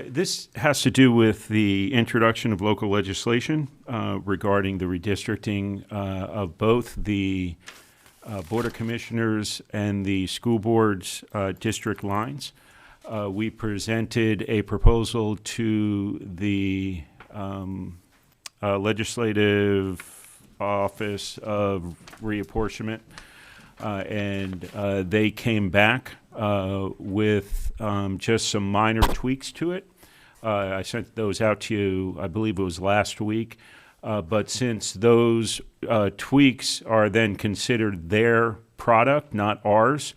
This has to do with the introduction of local legislation regarding the redistricting of both the Board of Commissioners and the school board's district lines. We presented a proposal to the Legislative Office of Reapportionment, and they came back with just some minor tweaks to it. I sent those out to you, I believe it was last week. But since those tweaks are then considered their product, not ours,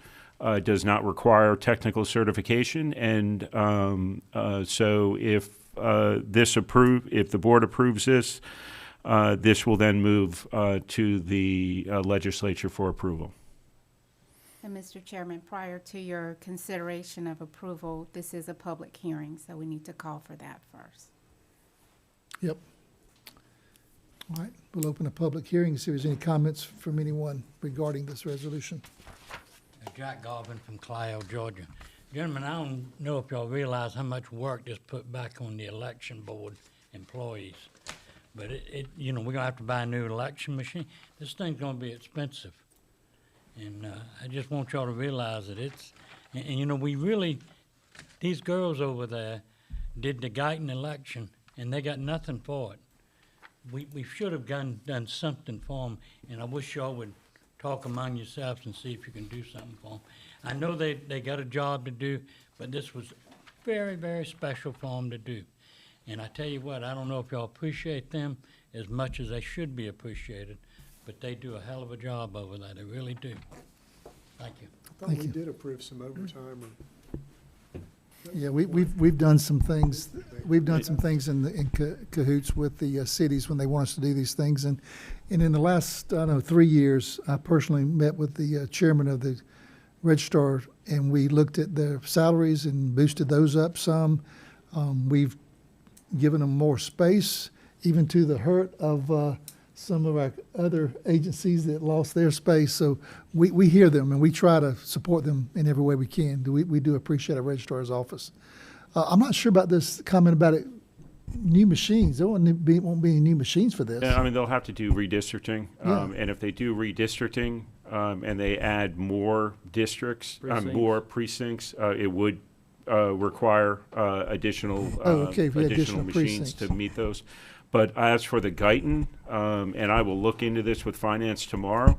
does not require technical certification, and so if the board approves this, this will then move to the legislature for approval. And Mr. Chairman, prior to your consideration of approval, this is a public hearing, so we need to call for that first. Yep. All right, we'll open a public hearing and see if there's any comments from anyone regarding this resolution. Jack Garvin from Clio, Georgia. Gentlemen, I don't know if y'all realize how much work this put back on the election board employees. But we're gonna have to buy a new election machine. This thing's gonna be expensive. And I just want y'all to realize that these girls over there did the Guyton election and they got nothing for it. We should have done something for them, and I wish y'all would talk among yourselves and see if you can do something for them. I know they got a job to do, but this was very, very special for them to do. And I tell you what, I don't know if y'all appreciate them as much as they should be appreciated, but they do a hell of a job over there. They really do. Thank you. I thought we did approve some overtime or. Yeah, we've done some things. We've done some things in cahoots with the cities when they want us to do these things. And in the last, 3 years, I personally met with the chairman of the registrar, and we looked at their salaries and boosted those up some. We've given them more space, even to the hurt of some of our other agencies that lost their space. So we hear them, and we try to support them in every way we can. We do appreciate our registrar's office. I'm not sure about this comment about it, new machines. There won't be any new machines for this. Yeah, I mean, they'll have to do redistricting, Yeah. and if they do redistricting, and they add more districts, Precincts. more precincts, it would require additional additional machines to precincts. meet those. But as for the Guyton, and I will look into this with finance tomorrow,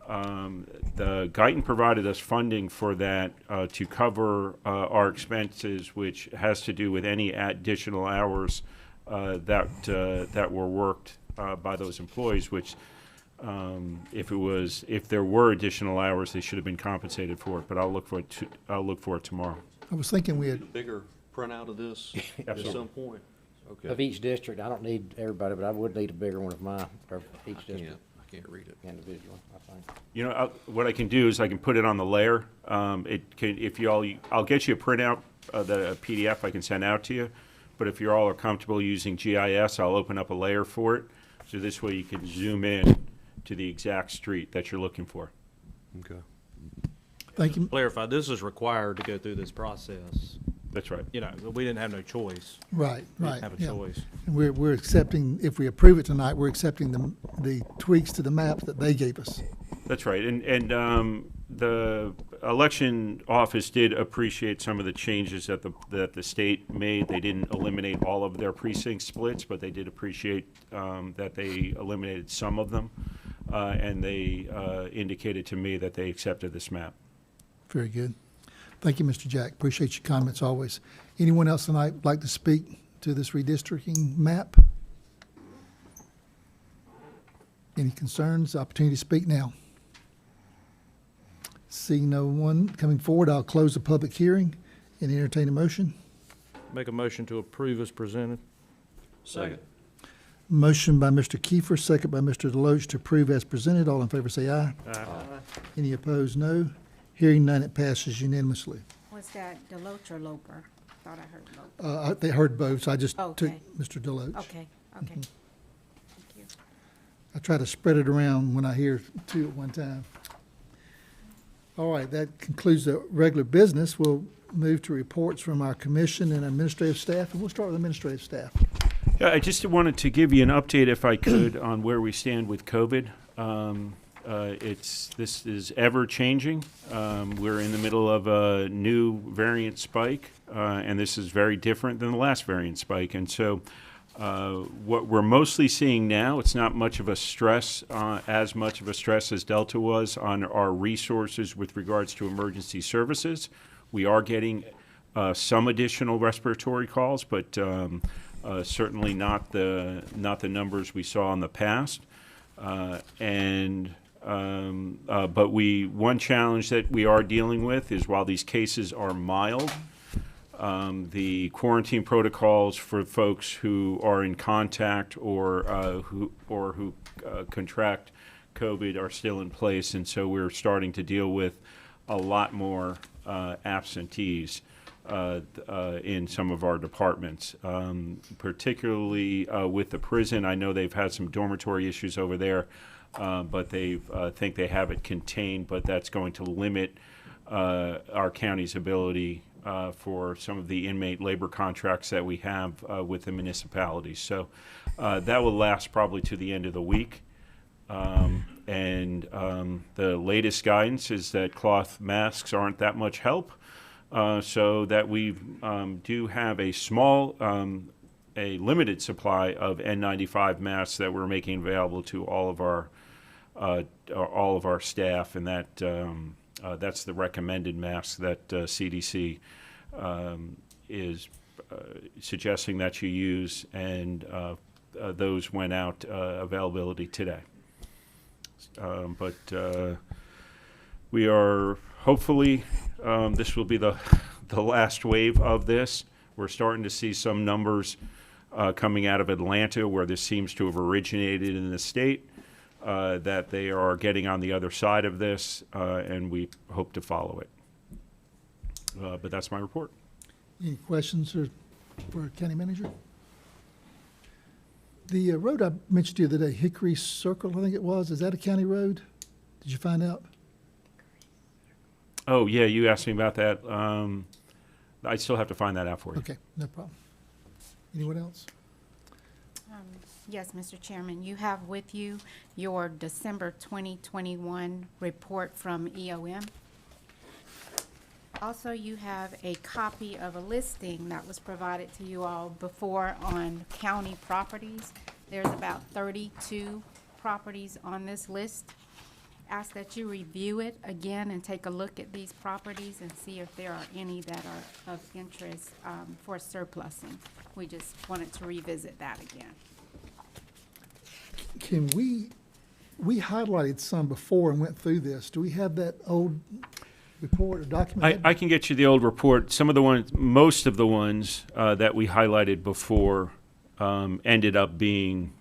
the Guyton provided us funding for that to cover our expenses, which has to do with any additional hours that were worked by those employees, which if there were additional hours, they should have been compensated for it. But I'll look for it tomorrow. I was thinking we had, Bigger printout of this at Absolutely. some point? Okay. Of each district, I don't need everybody, but I would need a bigger one of mine, or each district I can't read it. individually, I think. You know, what I can do is I can put it on the layer. I'll get you a printout, a PDF I can send out to you. But if you all are comfortable using GIS, I'll open up a layer for it. So this way you can zoom in to the exact street that you're looking for. Okay. thank you. Clarify, this is required to go through this process. That's right. You know, we didn't have no choice. Right, We right. didn't have a yeah. choice. And we're accepting, if we approve it tonight, we're accepting the tweaks to the maps that they gave us. That's right. And the election office did appreciate some of the changes that the state made. They didn't eliminate all of their precinct splits, but they did appreciate that they eliminated some of them. And they indicated to me that they accepted this map. Very good. Thank you, Mr. Jack. Appreciate your comments always. Anyone else tonight like to speak to this redistricting map? Any concerns? Opportunity to speak now. Seeing no one coming forward, I'll close the public hearing and entertain a motion. Make a motion to approve as presented. Second. Motion by Mr. Kiefer, second by Mr. Deloach to approve as presented. All in favor say aye. Aye. Any opposed, no. Hearing none, it passes unanimously. Was that Deloach or Loper? Thought I heard Loper. They heard both, so I just took Okay. Mr. Deloach. Okay, okay. Thank you. I try to spread it around when I hear two at one time. All right, that concludes the regular business. We'll move to reports from our commission and administrative staff, and we'll start with administrative staff. Yeah, I just wanted to give you an update, if I could, on where we stand with COVID. This is ever changing. We're in the middle of a new variant spike, and this is very different than the last variant spike. And so, what we're mostly seeing now, it's not much of a stress, as much of a stress as Delta was on our resources with regards to emergency services. We are getting some additional respiratory calls, but certainly not the numbers we saw in the past. But one challenge that we are dealing with is while these cases are mild, the quarantine protocols for folks who are in contact or who contract COVID are still in place, and so we're starting to deal with a lot more absentees in some of our departments, particularly with the prison. I know they've had some dormitory issues over there, but they think they have it contained, but that's going to limit our county's ability for some of the inmate labor contracts that we have with the municipalities. So that will last probably to the end of the week. The latest guidance is that cloth masks aren't that much help, so that we do have a limited supply of N95 masks that we're making available to all of our staff, and that's the recommended mask that CDC is suggesting that you use, and those went out availability today. But we are hopefully this will be the last wave of this. We're starting to see some numbers coming out of Atlanta, where this seems to have originated in the state, that they are getting on the other side of this, and we hope to follow it. But that's my report. Any questions for County Manager? The road I mentioned to you the other day, Hickory Circle, I think it was, is that a county road? Did you find out? Oh, yeah, you asked me about that. I still have to find that out for you. Okay, no problem. Anyone else? Yes, Mr. Chairman, you have with you your December 2021 report from EOM. Also, you have a copy of a listing that was provided to you all before on county properties. There's about 32 properties on this list. ask that you review it again and take a look at these properties and see if there are any that are of interest for surplusing. We just wanted to revisit that again. Can we highlighted some before and went through this. Do we have that old report or document? I can get you the old report. Some of the ones, most of the ones that we highlighted before ended up being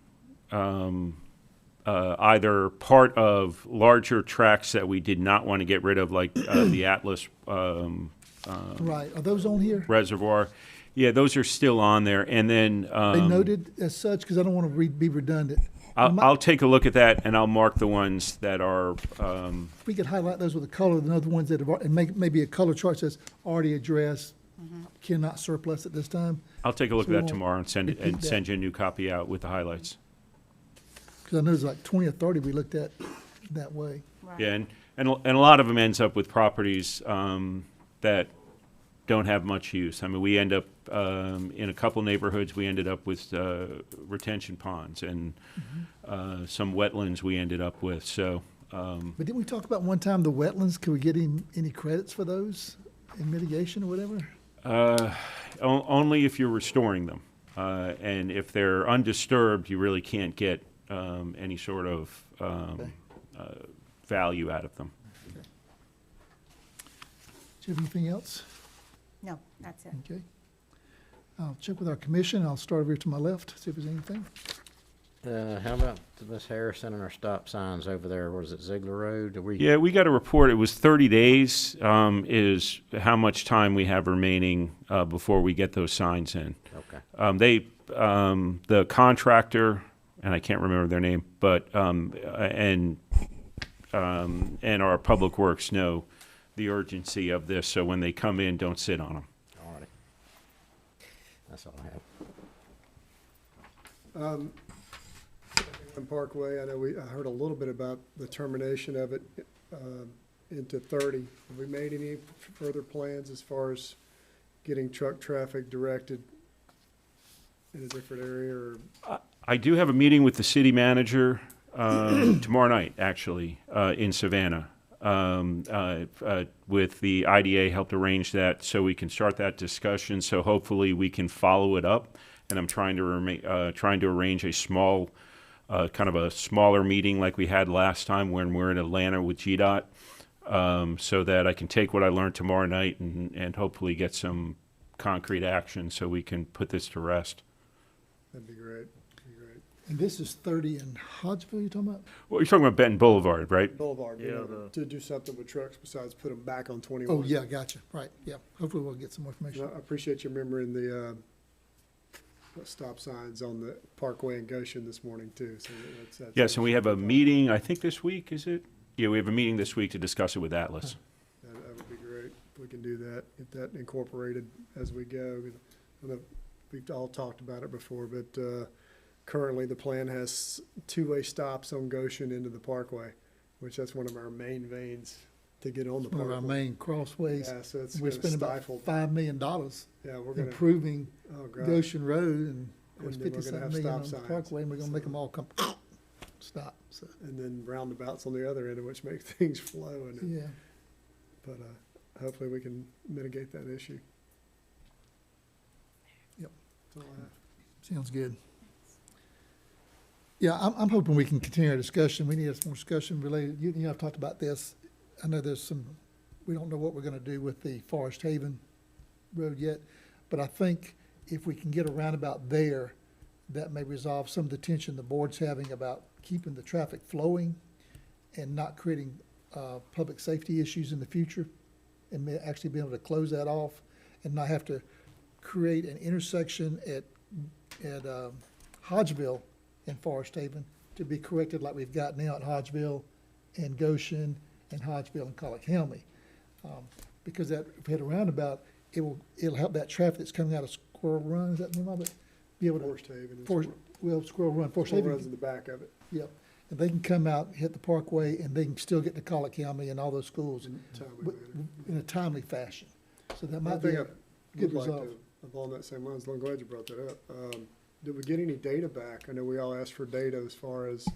either part of larger tracks that we did not want to get rid of, like the Atlas Right, are those on here? Reservoir. Yeah, those are still on there. And then They noted as such, because I don't want to be redundant. I'll take a look at that, and I'll mark the ones that are. If we could highlight those with a color, the other ones that have, and make maybe a color chart says already addressed, cannot surplus at this time. I'll take a look So at we that won't tomorrow and send repeat you a new copy out with the highlights. Because I know there's like 20 or 30 we looked at that way. Yeah, and a lot of them ends up with properties that don't have much use. I mean, we end up in a couple neighborhoods. We ended up with retention ponds and some wetlands. We ended up with so. But didn't we talk about one time the wetlands? Could we get any credits for those in mitigation or whatever? Only if you're restoring them, and if they're undisturbed, you really can't get any sort of value out of them. Okay. Do you have anything else? No, that's it. Okay. I'll check with our commission. I'll start over here to my left, see if there's anything. How about Miss Harrison and our stop signs over there? Was it Ziegler Road? Yeah, we got a report. It was 30 days is how much time we have remaining before we get those signs in. Okay. The contractor, and I can't remember their name, but and our public works know the urgency of this, so when they come in, don't sit on them. All righty. That's all I have. On Parkway, I know I heard a little bit about the termination of it into 30. Have we made any further plans as far as getting truck traffic directed in a different area? Or I do have a meeting with the city manager tomorrow night, actually, in Savannah. With the IDA, helped arrange that so we can start that discussion. So hopefully we can follow it up. And I'm trying to arrange a small, kind of a smaller meeting like we had last time when we're in Atlanta with GDOT, so that I can take what I learned tomorrow night and hopefully get some concrete action so we can put this to rest. that'd be great. And this is 30 in Hodgeville you're talking about? Well, you're talking about Benton Boulevard, right? Boulevard, Yeah, to do something with trucks besides put them back on 21. Oh, yeah, gotcha. Right, yeah. Hopefully we'll get some more And information. I appreciate you remembering the stop signs on the Parkway and Goshen this morning too. So that's Yes, and we have a meeting, I think this week, is it? Yeah, we have a meeting this week to discuss it with Atlas. That would be great if we can do that, get that incorporated as we go. I know we've all talked about it before, but currently the plan has two-way stops on Goshen into the Parkway, which that's one of our main veins to get on the One of Parkway. our main crossways. Yeah, so it's We're gonna spending about stifle. $5 million Yeah, we're gonna. improving Oh, God. Goshen Road, and of course And then we're gonna 57 have million stop on the signs. Parkway, and we're gonna make them all come stop, so, And then roundabouts on the other end, which make things flow. And yeah. But hopefully we can mitigate that issue. Yep. That's all I have. Sounds good. Yeah, I'm hoping we can continue our discussion. We need some more discussion related, you know, I've talked about this. I know there's some, we don't know what we're gonna do with the Forest Haven Road yet, but I think if we can get a roundabout there, that may resolve some of the tension the board's having about keeping the traffic flowing and not creating, public safety issues in the future, and may actually be able to close that off and not have to create an intersection at Hodgeville and Forest Haven to be corrected like we've got now at Hodgeville and Goshen and Hodgeville and Collick-Helmy. Because that, if we had a roundabout, it'll help that traffic that's coming out of Squirrel Run, is that the name of it? Be able to. Forest Haven. and Squirrel Run, Forest Squirrel Haven. Run's in the back of it. Yep, and they can come out, hit the Parkway, and they can still get to Collick-Helmy and all those schools in a timely fashion. So that One might be thing a I good would like result. to, along that same lines, I'm glad you brought that up. Did we get any data back? I know we all asked for data as far as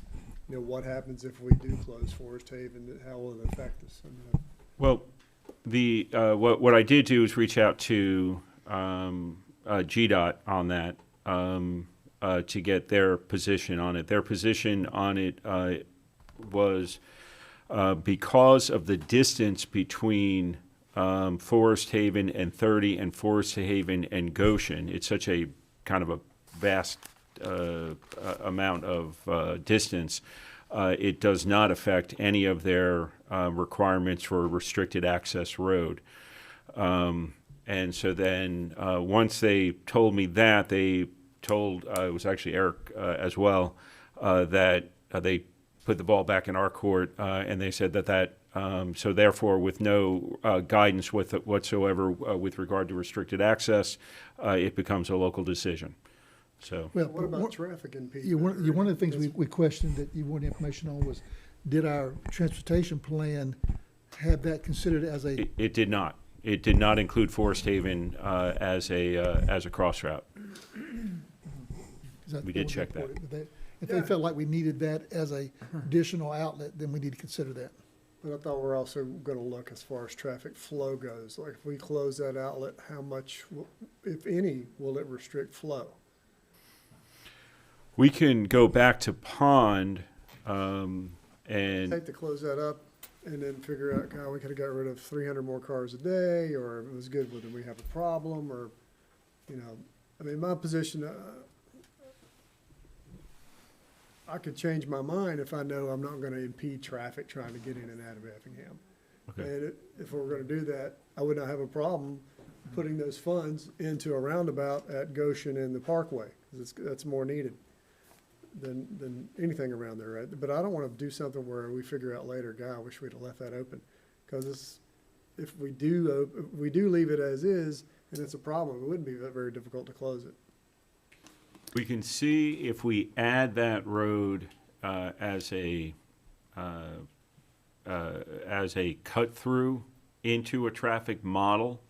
you know, what happens if we do close Forest Haven, how will it affect us? I mean, Well, what I did do is reach out to GDOT on that to get their position on it. Their position on it was because of the distance between Forest Haven and 30 and Forest Haven and Goshen. It's such a kind of a vast amount of distance. It does not affect any of their requirements for a restricted access road. And so then once they told me that, they told, it was actually Eric as well, that they put the ball back in our court, and they said that so therefore with no guidance whatsoever with regard to restricted access, it becomes a local decision. So. Well, what about traffic in Pete? One of the things we questioned that you wanted information on was, did our transportation plan have that considered as a? It did not. It did not include Forest Haven as a cross route. We did check that. If they felt like we needed that as a additional outlet, then we need to consider that. But I thought we're also gonna look as far as traffic flow goes. Like if we close that outlet, how much, if any, will it restrict flow? We can go back to Pond and Take to close that up and then figure out how we could have got rid of 300 more cars a day, or if it was good, whether we have a problem, or, you know, I mean, my position, I could change my mind if I know I'm not gonna impede traffic trying to get in and out of Effingham. Okay. And if we're gonna do that, I would not have a problem putting those funds into a roundabout at Goshen and the Parkway, because that's more needed than anything around there, right? But I don't wanna do something where we figure out later, God, I wish we'd have left that open. Because if we do leave it as is, and it's a problem, it wouldn't be very difficult to close it. we can see if we add that road as a cut through into a traffic model,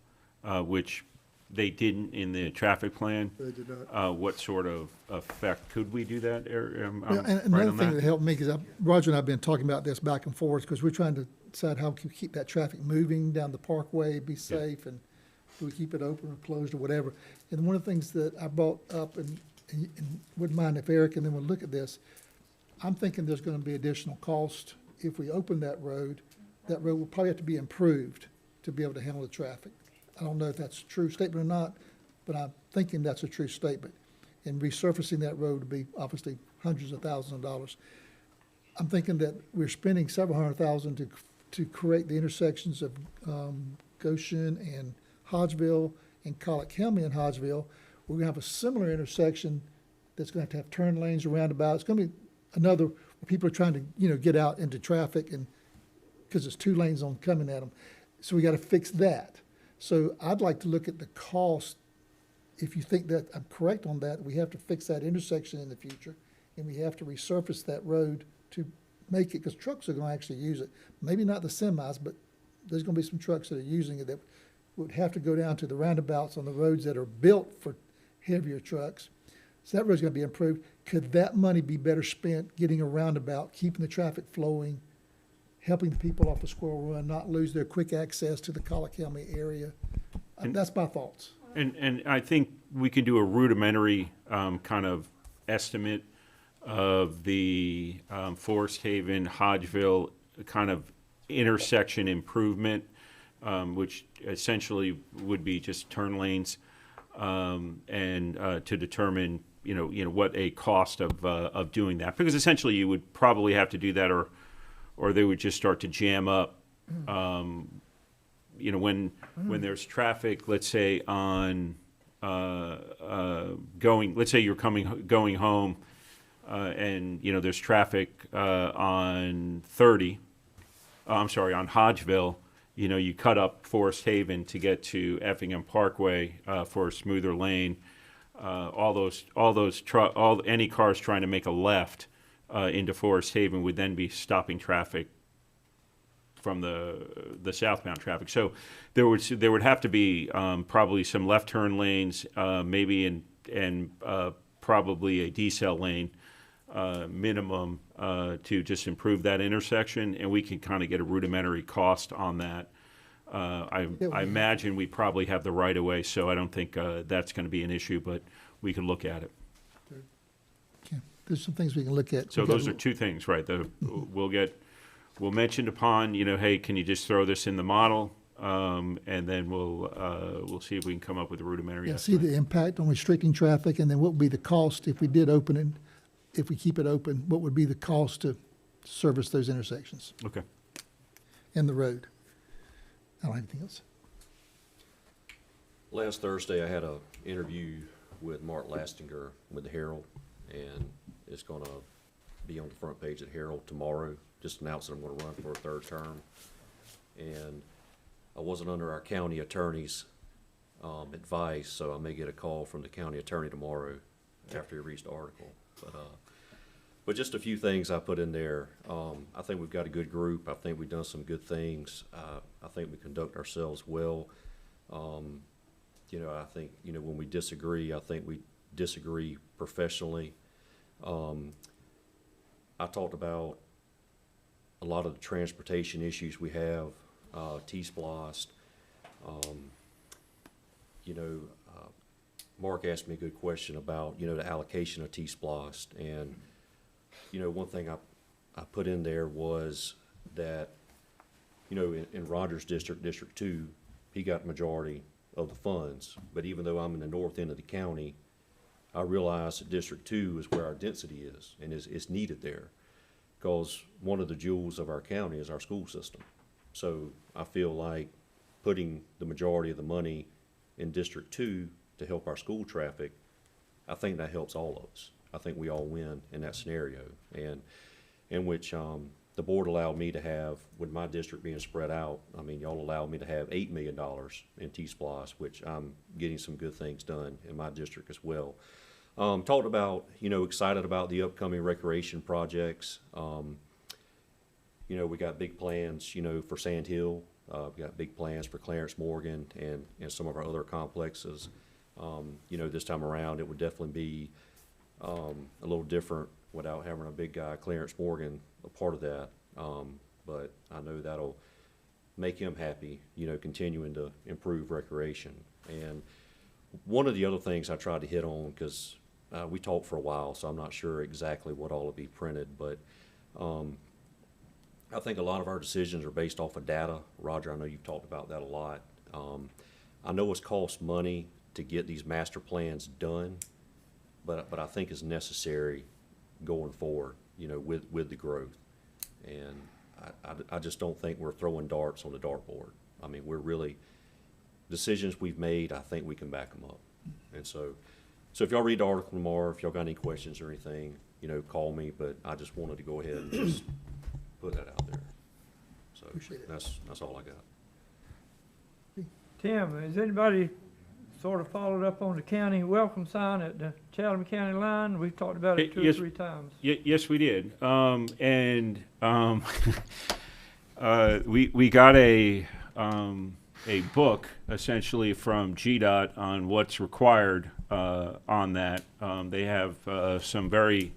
which they didn't in the traffic plan. They did not. What sort of effect could we do that? Well, and another thing that helped me, because Roger and I have been talking about this back and forth, because we're trying to decide how we can keep that traffic moving down the Parkway, be safe, and do we keep it open or closed or whatever. And one of the things that I brought up, and wouldn't mind if Eric and then we'll look at this, I'm thinking there's gonna be additional cost if we open that road. That road will probably have to be improved to be able to handle the traffic. I don't know if that's a true statement or not, but I'm thinking that's a true statement. And resurfacing that road would be obviously hundreds of thousands of dollars. I'm thinking that we're spending several $100,000 to create the intersections of Goshen and Hodgeville and Collick-Helmy and Hodgeville. We're gonna have a similar intersection that's gonna have to have turn lanes, roundabouts. It's gonna be another, where people are trying to, get out into traffic, and, because it's 2 lanes on coming at them. So we gotta fix that. So I'd like to look at the cost. If you think that I'm correct on that, we have to fix that intersection in the future, and we have to resurface that road to make it, because trucks are gonna actually use it. Maybe not the semis, but there's gonna be some trucks that are using it that would have to go down to the roundabouts on the roads that are built for heavier trucks. So that road's gonna be improved. Could that money be better spent getting a roundabout, keeping the traffic flowing, helping the people off the Squirrel Run not lose their quick access to the Collick-Helmy area? That's my thoughts. And I think we can do a rudimentary kind of estimate of the Forest Haven, Hodgeville kind of intersection improvement, which essentially would be just turn lanes, and to determine what a cost of doing that, because essentially you would probably have to do that, or they would just start to jam up. When there's traffic, let's say on let's say you're going home, and there's traffic on 30. I'm sorry, on Hodgeville. You cut up Forest Haven to get to Effingham Parkway for a smoother lane. Any cars trying to make a left into Forest Haven would then be stopping traffic from the southbound traffic. So there would have to be probably some left turn lanes, maybe and probably a decel lane minimum to just improve that intersection, and we can kind of get a rudimentary cost on that. I imagine we probably have the right of way, so I don't think that's going to be an issue, but we can look at it. Okay. There's some things we can look at. So those are two things, right? We'll mention upon, hey, can you just throw this in the model? And then we'll see if we can come up with a rudimentary Yeah, see estimate. the impact on restricting traffic, and then what would be the cost if we did open it, if we keep it open, what would be the cost to service those intersections Okay. and the road? I don't have anything else. Last Thursday, I had an interview with Mark Lastinger with the Herald, and it's going to be on the front page of the Herald tomorrow. Just announced that I'm going to run for a third term. And I wasn't under our county attorney's advice, so I may get a call from the county attorney tomorrow after he reads the article. But just a few things I put in there. I think we've got a good group. I think we've done some good things. I think we conduct ourselves well. I think, when we disagree, I think we disagree professionally. I talked about a lot of the transportation issues we have, T-Splost. Mark asked me a good question about, the allocation of T-Splost. And, one thing I put in there was that, in Rogers District, District 2, he got the majority of the funds. But even though I'm in the north end of the county, I realize that District 2 is where our density is and is needed there. Because one of the jewels of our county is our school system. So I feel like putting the majority of the money in District 2 to help our school traffic, I think that helps all of us. I think we all win in that scenario. And in which the board allowed me to have, with my district being spread out, y'all allowed me to have $8 million in T-Splosh, which I'm getting some good things done in my district as well. Talked about, excited about the upcoming recreation projects. We got big plans, for Sand Hill. We got big plans for Clarence Morgan and some of our other complexes. This time around, it would definitely be a little different without having a big guy, Clarence Morgan, a part of that. But I know that'll make him happy, continuing to improve recreation. And one of the other things I tried to hit on, because we talked for a while, so I'm not sure exactly what all will be printed, but I think a lot of our decisions are based off of data. Roger, I know you've talked about that a lot. I know it's cost money to get these master plans done, but I think it's necessary going forward, with the growth. And I just don't think we're throwing darts on the dartboard. We're really, decisions we've made, I think we can back them up. And so if y'all read the article tomorrow, if y'all got any questions or anything, call me, but I just wanted to go ahead and just put that out there. So that's all I got. Tim, has anybody sort of followed up on the county welcome sign at the Chatham County line? We've talked about it two or three times. Yes, we did. We got a book essentially from GDOT on what's required on that. They have some very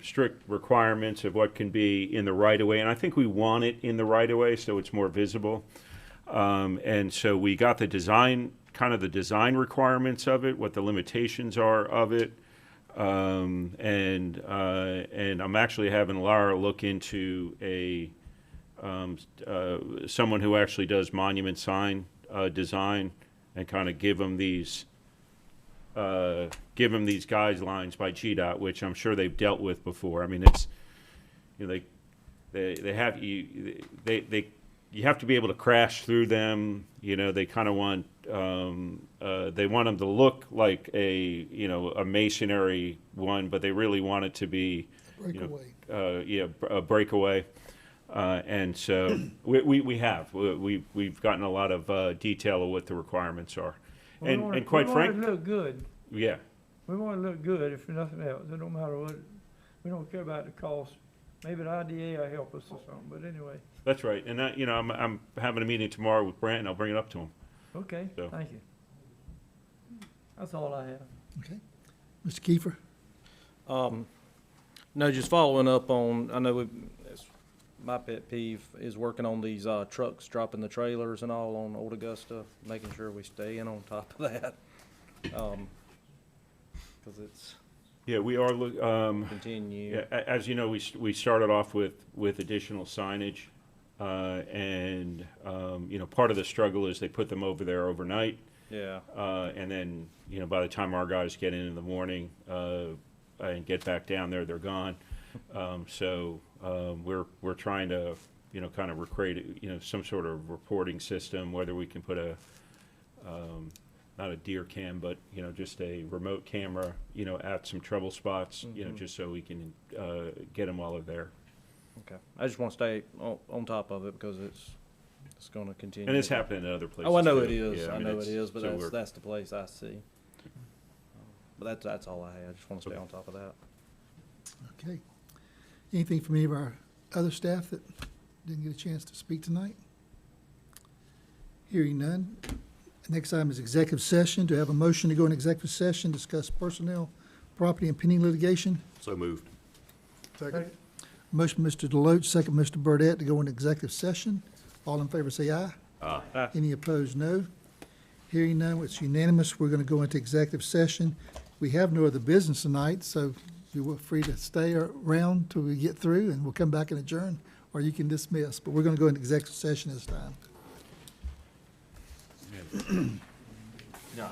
strict requirements of what can be in the right-of-way, and I think we want it in the right-of-way so it's more visible. And so we got the design, kind of the design requirements of it, what the limitations are of it. And I'm actually having Laura look into someone who actually does monument sign design and kind of give them these guidelines by GDOT, which I'm sure they've dealt with before. It's, they have you have to be able to crash through them. They kind of want they want them to look like a masonry one, but they really want it to be a breakaway. And so we've gotten a lot of detail of what the requirements are. And quite frankly, we want it to look good. Yeah. We want it to look good, if nothing else. It don't matter what, we don't care about the cost. Maybe the IDA will help us or something, but anyway. That's right. And that, I'm having a meeting tomorrow with Brant, and I'll bring it up to him. Okay, So. thank you. That's all I have. Okay. Mr. Kiefer? No, just following up on, I know it's my pet peeve is working on these trucks, dropping the trailers and all on Old Augusta, making sure we stay in on top of that. 'Cause it's Yeah, we are, continue. yeah, as you know, we started off with additional signage. You know, part of the struggle is they put them over there overnight. Yeah. And then, you know, by the time our guys get in the morning, and get back down there, they're gone. We're trying to, you know, kind of recreate, you know, some sort of reporting system, whether we can put not a deer cam, but, you know, just a remote camera, you know, at some trouble spots, you know, just so we can, get them while they're there. Okay. I just want to stay on top of it because it's going to continue. And it's happening in other places. Oh, I know too. it is. Yeah, I mean, know it is, but so that's the place I see. But that's all I had. I just want to stay on top of that. Okay. Anything from any of our other staff that didn't get a chance to speak tonight? Hearing none. Next item is executive session. Do I have a motion to go in executive session, discuss personnel, property, and pending litigation? So moved. Second. Motion, Mr. Deloach, second, Mr. Burdette, to go in executive session. All in favor, say aye. Aye. Any opposed, no. Hearing none, it's unanimous. We're going to go into executive session. We have no other business tonight, so you're free to stay around till we get through, and we'll come back and adjourn, or you can dismiss. But we're going to go into executive session this time. Yeah.